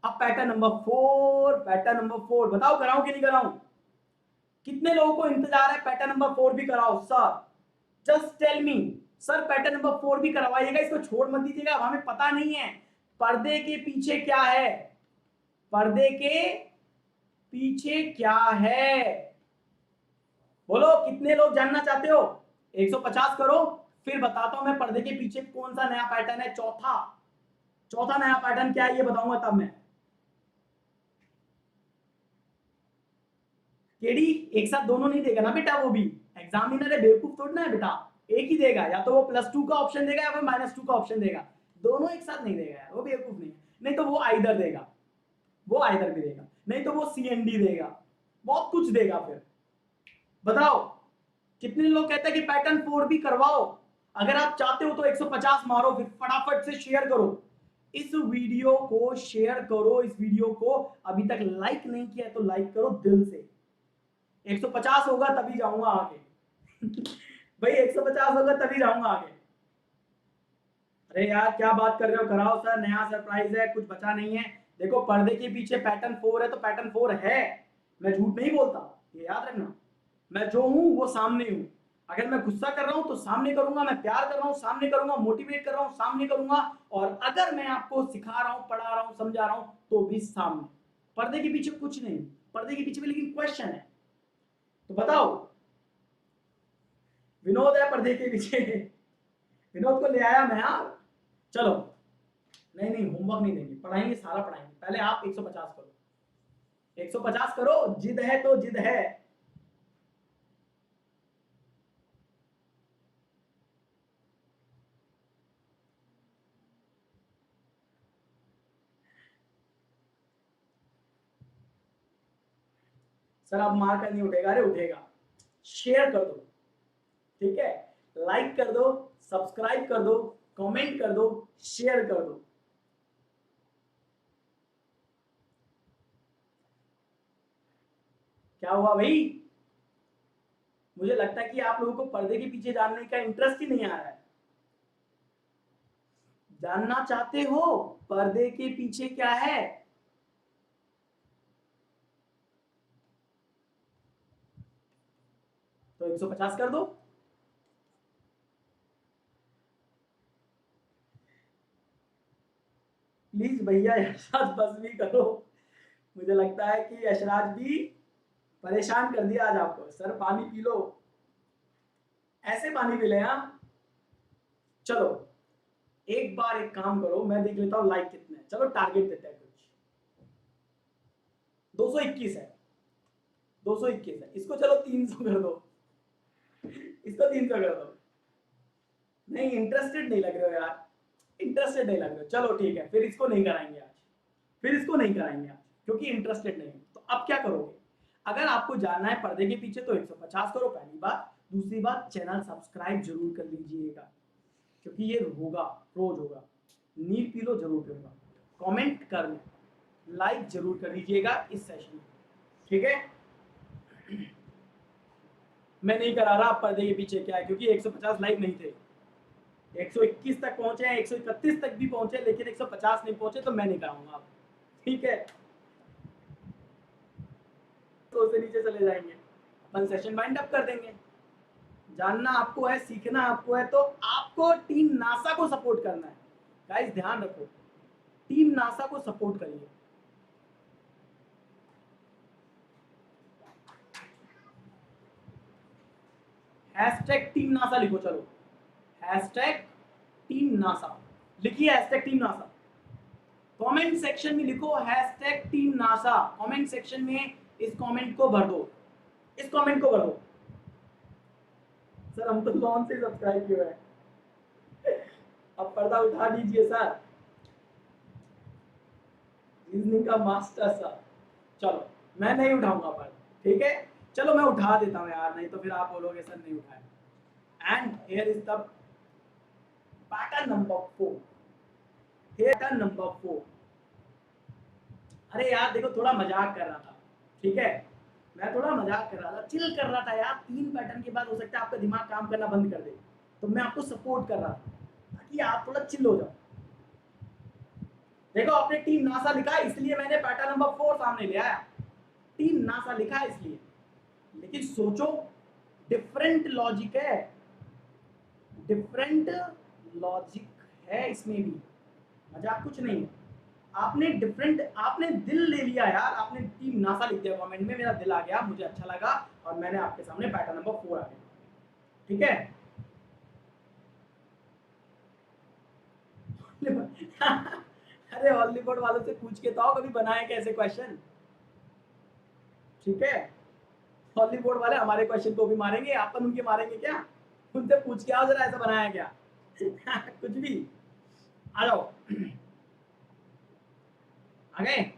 अब पैटर्न नंबर 4, पैटर्न नंबर 4 बताओ कराऊं कि नहीं कराऊं। कितने लोगों को इंतजार है पैटर्न नंबर 4 भी कराओ sir, just tell me. Sir pattern number 4 भी करवाइएगा, इसको छोड़ मत दीजिएगा। अब हमें पता नहीं है पर्दे के पीछे क्या है, पर्दे के पीछे क्या है, बोलो कितने लोग जानना चाहते हो। 150 करो, फिर बताता हूं मैं पर्दे के पीछे कौन सा नया पैटर्न है। चौथा, चौथा नया पैटर्न क्या है ये बताऊंगा तब मैं। केडी एक साथ दोनों नहीं देगा ना बेटा, वो भी एग्जामिनर है, बेवकूफ थोड़ी ना है बेटा। एक ही देगा, या तो वो +2 का ऑप्शन देगा या फिर -2 का ऑप्शन देगा, दोनों एक साथ नहीं देगा यार, वो बेवकूफ नहीं है। नहीं तो वो आइदर देगा, वो आइदर भी देगा, नहीं तो वो CND देगा, बहुत कुछ देगा। फिर बताओ कितने लोग कहते हैं कि पैटर्न 4 भी करवाओ। अगर आप चाहते हो तो 150 मारो, फिर फटाफट से शेयर करो इस वीडियो को, शेयर करो इस वीडियो को। अभी तक लाइक नहीं किया है तो लाइक करो दिल से। 150 होगा तभी जाऊंगा आगे भाई 150 होगा तभी जाऊंगा आगे। अरे यार क्या बात कर रहे हो, कराओ सर, नया सरप्राइज है, कुछ बचा नहीं है। देखो पर्दे के पीछे पैटर्न 4 है तो पैटर्न 4 है, मैं झूठ नहीं बोलता, ये याद रखना। मैं जो हूं वो सामने हूं। अगर मैं गुस्सा कर रहा हूं तो सामने करूंगा, मैं प्यार कर रहा हूं सामने करूंगा, मोटिवेट कर रहा हूं सामने करूंगा, और अगर मैं आपको सिखा रहा हूं, पढ़ा रहा हूं, समझा रहा हूं तो भी सामने। पर्दे के पीछे कुछ नहीं, पर्दे के पीछे भी लेकिन क्वेश्चन है। तो बताओ, विनोद है पर्दे के पीछे विनोद को ले आया मैं यार। चलो, नहीं नहीं होमवर्क नहीं देंगे, पढ़ाएंगे, सारा पढ़ाएंगे। पहले आप 150 करो, 150 करो, जिद है तो जिद है। सर अब मार्कर नहीं उठेगा, अरे उठेगा। शेयर कर दो, ठीक है, लाइक कर दो, सब्सक्राइब कर दो, कमेंट कर दो, शेयर कर दो। क्या हुआ भाई, मुझे लगता है कि आप लोगों को पर्दे के पीछे जानने का इंटरेस्ट ही नहीं आ रहा है। जानना चाहते हो पर्दे के पीछे क्या है। तो 150 कर दो। प्लीज भैया यशराज बस भी करो, मुझे लगता है कि यशराज भी परेशान कर दिया आज आपको। सर पानी पी लो, ऐसे पानी पी ले। हाँ चलो, एक बार एक काम करो, मैं देख लेता हूँ लाइक कितने हैं। चलो टारगेट देते हैं कुछ, 221 है, 221 है, इसको चलो 300 कर दो, इसको 300 कर दो। नहीं इंटरेस्टेड नहीं लग रहे हो यार, इंटरेस्टेड नहीं लग रहे हो, चलो ठीक है, फिर इसको नहीं कराएंगे आज, फिर इसको नहीं कराएंगे आज, क्योंकि इंटरेस्टेड नहीं है। तो अब क्या करोगे, अगर आपको जानना है पर्दे के पीछे तो 150 करो, पहली बात। दूसरी बात, चैनल सब्सक्राइब जरूर कर लीजिएगा, क्योंकि ये होगा, रोज होगा। नीर पी लो जरूर पीऊंगा, कमेंट कर लें, लाइक जरूर कर लीजिएगा इस सेशन में, ठीक है। मैं नहीं करा रहा पर्दे के पीछे क्या है, क्योंकि 150 लाइक नहीं थे। 121 तक पहुंचे हैं, 131 तक भी पहुंचे, लेकिन 150 नहीं पहुंचे, तो मैं नहीं कराऊंगा, ठीक है। तो से नीचे चले जाएंगे, अपन सेशन वाइंड अप कर देंगे। जानना आपको है, सीखना आपको है, तो आपको टीम नासा को सपोर्ट करना है। गाइस ध्यान रखो, टीम नासा को सपोर्ट करिए। हैशटैग टीम नासा लिखो, चलो हैशटैग टीम नासा लिखिए, hashtag team NASA. Comment section में लिखो hashtag team NASA, comment section में इस कमेंट को भर दो, इस कमेंट को भर दो। सर हम तो लॉन्च से सब्सक्राइब किए हैं, अब पर्दा उठा दीजिए सर, रीजनिंग का मास्टर सर। चलो मैं नहीं उठाऊंगा पर्दा, ठीक है। चलो मैं उठा देता हूँ यार, नहीं तो फिर आप बोलोगे सर नहीं उठाया। And here is the pattern number 4, pattern number 4। अरे यार देखो थोड़ा मजाक कर रहा था, ठीक है, मैं थोड़ा मजाक कर रहा था, चिल कर रहा था यार। 3 पैटर्न के बाद हो सकता है आपका दिमाग काम करना बंद कर दे, तो मैं आपको सपोर्ट कर रहा था ताकि आप थोड़ा चिल हो जाओ। देखो आपने टीम नासा लिखा है इसलिए मैंने पैटर्न नंबर 4 सामने ले आया। टीम नासा लिखा है इसलिए, लेकिन सोचो डिफरेंट लॉजिक है, डिफरेंट लॉजिक है इसमें भी, मजाक कुछ नहीं है। आपने डिफरेंट, आपने दिल ले लिया यार, आपने टीम नासा लिख दिया कमेंट में, मेरा दिल आ गया, मुझे अच्छा लगा और मैंने आपके सामने पैटर्न नंबर 4 आ गया, ठीक है। अरे हॉलीवुड वालों से पूछ के तो आओ कभी बनाए कैसे क्वेश्चन, ठीक है। हॉलीवुड वाले हमारे क्वेश्चन को भी मारेंगे, अपन उनके मारेंगे क्या, उनसे पूछ के आओ जरा ऐसा बनाया क्या। कुछ भी, आ जाओ, आ गए।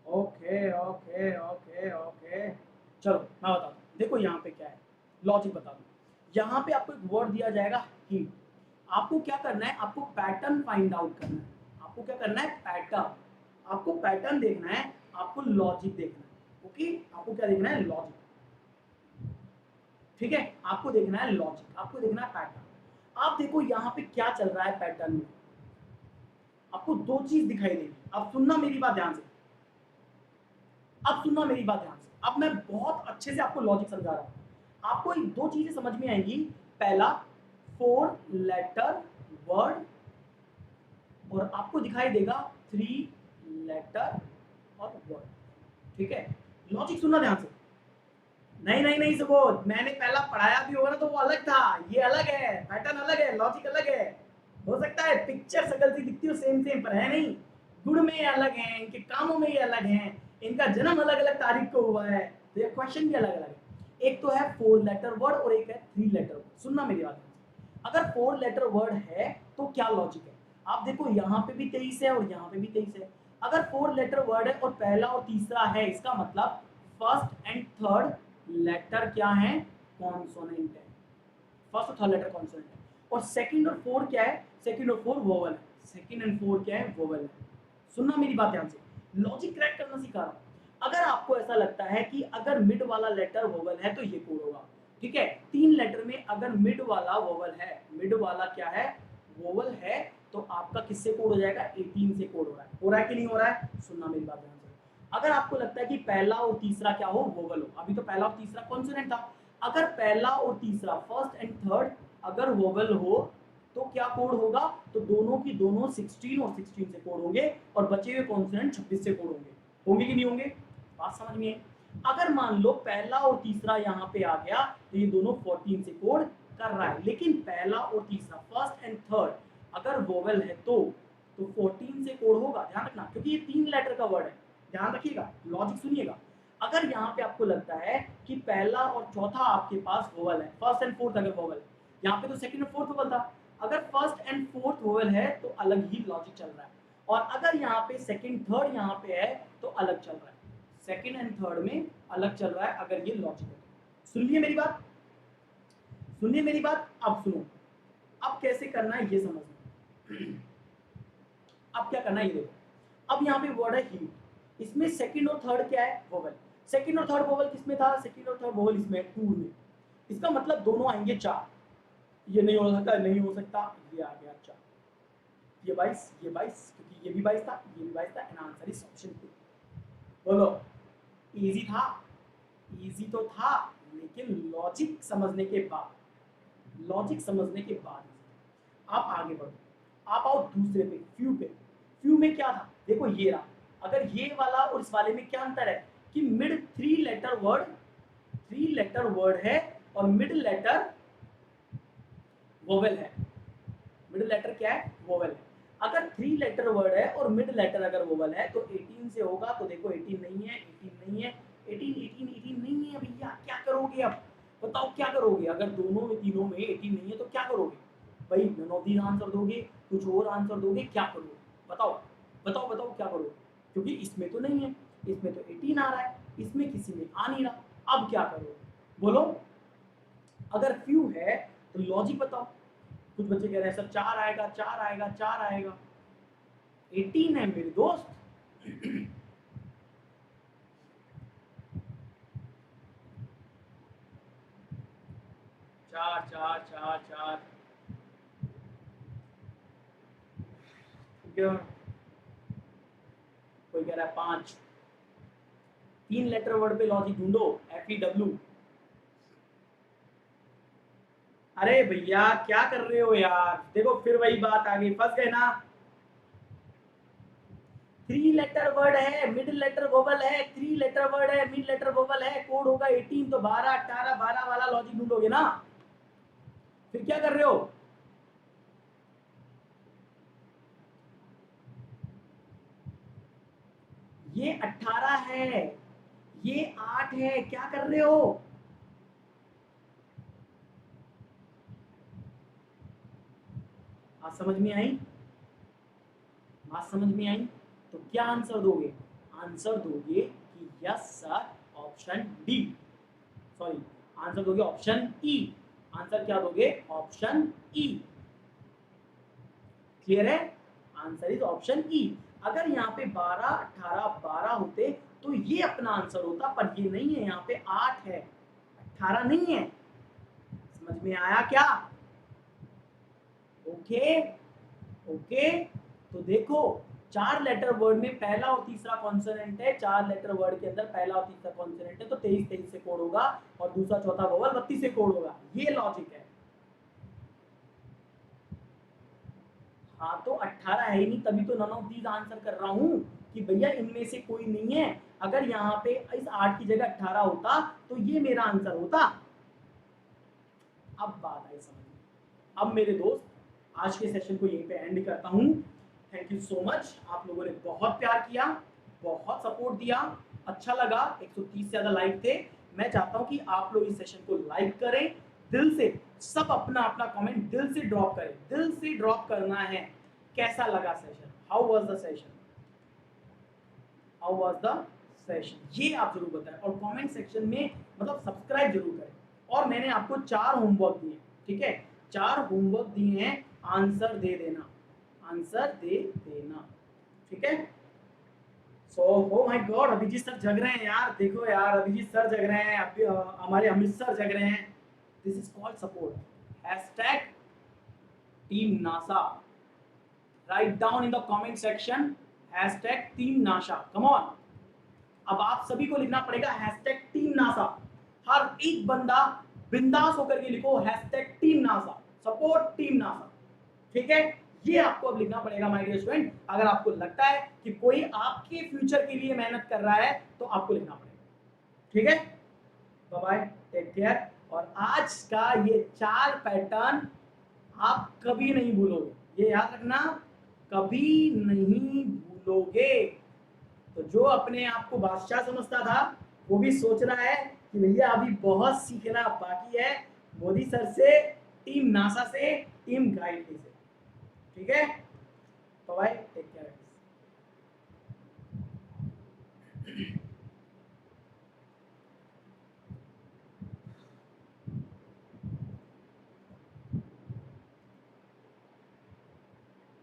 ओके ओके ओके ओके, चलो मैं बताता हूँ। देखो यहाँ पे क्या है, लॉजिक बता दूँ। यहाँ पे आपको एक वर्ड दिया जाएगा हीट, आपको क्या करना है, आपको पैटर्न फाइंड आउट करना है। आपको क्या करना है, पैटर्न, आपको पैटर्न देखना है, आपको लॉजिक देखना है। ओके, आपको क्या देखना है, लॉजिक, ठीक है। आपको देखना है लॉजिक, आपको देखना है पैटर्न। आप देखो यहाँ पे क्या चल रहा है पैटर्न में, आपको दो चीज दिखाई देगी। अब सुनना मेरी बात ध्यान से, अब सुनना मेरी बात ध्यान से, अब मैं बहुत अच्छे से आपको लॉजिक समझा रहा हूं। आपको दो चीजें समझ में आएंगी। पहला 4 लेटर वर्ड, और आपको दिखाई देगा 3 लेटर और वर्ड, ठीक है। लॉजिक सुनना ध्यान से। नहीं नहीं नहीं सुबोध, मैंने पहला पढ़ाया भी होगा ना तो वो अलग था, ये अलग है, पैटर्न अलग है, लॉजिक अलग है। हो सकता है पिक्चर सकल सी दिखती हो सेम सेम, पर है नहीं। गुण में ये अलग है, इनके कामों में ये अलग है, इनका जन्म अलग अलग तारीख को हुआ है, तो ये क्वेश्चन भी अलग अलग है। एक तो है 4 लेटर वर्ड और एक है 3 लेटर वर्ड। सुनना मेरी बात, अगर 4 लेटर वर्ड है तो क्या लॉजिक है। आप देखो यहाँ पे भी 23 है और यहाँ पे भी 23 है। अगर 4 लेटर वर्ड है और पहला और तीसरा है, इसका मतलब फर्स्ट एंड थर्ड लेटर क्या है, कॉन्सोनेंट है। फर्स्ट और थर्ड लेटर कॉन्सोनेंट है। और सेकंड और फोर्थ क्या है, सेकंड और फोर्थ वोवल है। सेकंड एंड फोर्थ क्या है, वोवल है। सुनना मेरी बात ध्यान से, लॉजिक क्रैक करना सिखा रहा हूं। अगर आपको ऐसा लगता है कि अगर मिड वाला लेटर वोवल है तो ये कोड होगा, ठीक है। 3 लेटर में अगर मिड वाला वोवल है, मिड वाला क्या है, वोवल है, तो आपका किससे कोड हो जाएगा, 18 से कोड हो रहा है कि नहीं हो रहा है। सुनना मेरी बात ध्यान से। अगर आपको लगता है कि पहला और तीसरा क्या हो, वोवल हो, अभी तो पहला और तीसरा कॉन्सोनेंट था, अगर पहला और तीसरा फर्स्ट एंड थर्ड अगर वोवल हो तो क्या कोड होगा, तो दोनों की दोनों 16 और 16 से कोड होंगे और बचे हुए कॉन्सोनेंट 26 से कोड होंगे। होंगे कि नहीं होंगे, बात समझ में है। अगर मान लो पहला और तीसरा यहाँ पे आ गया तो ये दोनों 14 से कोड कर रहा है, लेकिन पहला और तीसरा फर्स्ट एंड थर्ड अगर वोवल है तो 14 से कोड होगा, ध्यान रखना, क्योंकि ये 3 लेटर का वर्ड है, ध्यान रखिएगा, लॉजिक सुनिएगा। अगर यहाँ पे आपको लगता है कि पहला और चौथा आपके पास वोवल है, फर्स्ट एंड फोर्थ अगर वोवल, यहाँ पे तो सेकंड और फोर्थ वोवल था, अगर फर्स्ट एंड फोर्थ वोवल है तो अलग ही लॉजिक चल रहा है, और अगर यहाँ पे सेकंड थर्ड यहाँ पे है तो अलग चल रहा है, सेकंड एंड थर्ड में अलग चल रहा है अगर ये लॉजिक है। सुनिए मेरी बात, सुनिए मेरी बात, अब सुनो, अब कैसे करना है ये समझना। अब क्या करना है ये देखो, अब यहाँ पे वर्ड है हीट, इसमें सेकंड और थर्ड क्या है, वोवल। सेकंड और थर्ड वोवल किसमें था, सेकंड और थर्ड वोवल इसमें टू में, इसका मतलब दोनों आएंगे 4। ये नहीं हो सकता, नहीं हो सकता, ये आ गया 4, ये 22, ये 22, क्योंकि ये भी 22 था, ये भी 22 था, एंड आंसर इज ऑप्शन 2। बोलो, इजी था, इजी तो था, लेकिन लॉजिक समझने के बाद, लॉजिक समझने के बाद आप आगे बढ़ो। आप आओ दूसरे पे, फ्यू पे। फ्यू में क्या था, देखो ये रहा, अगर ये वाला और इस वाले में क्या अंतर है कि mid 3 letter word, 3 letter word है और मिड लेटर वोवेल है। मिड लेटर क्या है, वोवेल है। अगर 3 लेटर वर्ड है और मिड लेटर अगर वोवेल है तो 18 से होगा, तो देखो 18 नहीं है, 18 नहीं है, 18 नहीं है भैया, क्या करोगे अब, बताओ क्या करोगे, अगर दोनों में तीनों में 18 नहीं है तो क्या करोगे भाई, नन ऑफ दीज आंसर दोगे, कुछ और आंसर दोगे, क्या करोगे, बताओ बताओ बताओ क्या करोगे, क्योंकि इसमें तो नहीं है, इसमें तो 18 आ रहा है, इसमें किसी में आ नहीं रहा, अब क्या करोगे बोलो। अगर फ्यू है तो लॉजिक बताओ, कुछ बच्चे कह रहे हैं सर 4 आएगा 4 आएगा 4 आएगा, 18 है मेरे दोस्त। चार चार चार चार, ठीक है। कोई कह रहा है 5। 3 लेटर वर्ड पे लॉजिक ढूंढो, FEW। अरे भैया क्या कर रहे हो यार, देखो फिर वही बात आ गई, फंस गए ना। 3 लेटर वर्ड है, मिडिल लेटर वोवल है, 3 लेटर वर्ड है, मिड लेटर वोवल है, कोड होगा 18, तो 12 18 12 वाला लॉजिक ढूंढोगे ना, फिर क्या कर रहे हो। ये 18 है, ये 8 है, क्या कर रहे हो। बात समझ में आई, बात समझ में आई। तो क्या आंसर दोगे, आंसर दोगे कि yes sir option D, sorry answer दोगे ऑप्शन ई। आंसर क्या दोगे, ऑप्शन ई। क्लियर है, आंसर इज ऑप्शन ई। अगर यहाँ पे 12 18 12 होते तो ये अपना आंसर होता, पर ये नहीं है, यहाँ पे 8 है 18 नहीं है। समझ में आया क्या। ओके ओके, तो देखो 4 लेटर वर्ड में पहला और तीसरा कॉन्सोनेंट है, 4 लेटर वर्ड के अंदर पहला और तीसरा कॉन्सोनेंट है, तो 23 23 से कोड होगा, और दूसरा चौथा वोवल 32 से कोड होगा, ये लॉजिक है। हाँ तो 18 है ही नहीं, तभी तो नन ऑफ दीज आंसर कर रहा हूँ कि भैया इनमें से कोई नहीं है। अगर यहाँ पे इस 8 की जगह 18 होता तो ये मेरा आंसर होता। अब बात आई समझ में। अब मेरे दोस्त आज के सेशन को यहीं पे एंड करता हूँ। थैंक यू सो मच, आप लोगों ने बहुत प्यार किया, बहुत सपोर्ट दिया, अच्छा लगा। 130 से ज्यादा लाइक थे। मैं चाहता हूँ कि आप लोग इस सेशन को लाइक करें, दिल से सब अपना अपना कमेंट दिल से ड्रॉप करें, दिल से ड्रॉप करना है कैसा लगा session, how was the session, how was the session, ये आप जरूर बताएं। और कमेंट सेक्शन में मतलब सब्सक्राइब जरूर करें। और मैंने आपको 4 होमवर्क दिए, ठीक है, 4 होमवर्क दिए हैं, आंसर दे देना, आंसर दे देना, ठीक है। So oh my god, Abhijit sir जग रहे हैं यार, देखो यार अभिजीत सर जग रहे हैं, अभी हमारे अमित सर जग रहे हैं। This is called support. Hashtag team NASA, write down in the comment section hashtag team NASA, come on. अब आप सभी को लिखना पड़ेगा हैशटैग टीम नासा, हर एक बंदा बिंदास होकर के लिखो hashtag team NASA, support team NASA, ठीक है। ये आपको अब लिखना पड़ेगा माय डियर स्टूडेंट। अगर आपको लगता है कि कोई आपके फ्यूचर के लिए मेहनत कर रहा है तो आपको लिखना पड़ेगा, ठीक है। Bye bye, take care. और आज का ये 4 पैटर्न आप कभी नहीं भूलोगे, ये याद रखना, कभी नहीं भूलोगे। तो जो अपने आप को बादशाह समझता था वो भी सोच रहा है कि भैया अभी बहुत सीखना बाकी है, मोदी सर से, टीम नासा से, टीम गाइडली से, ठीक है। Bye bye, take care.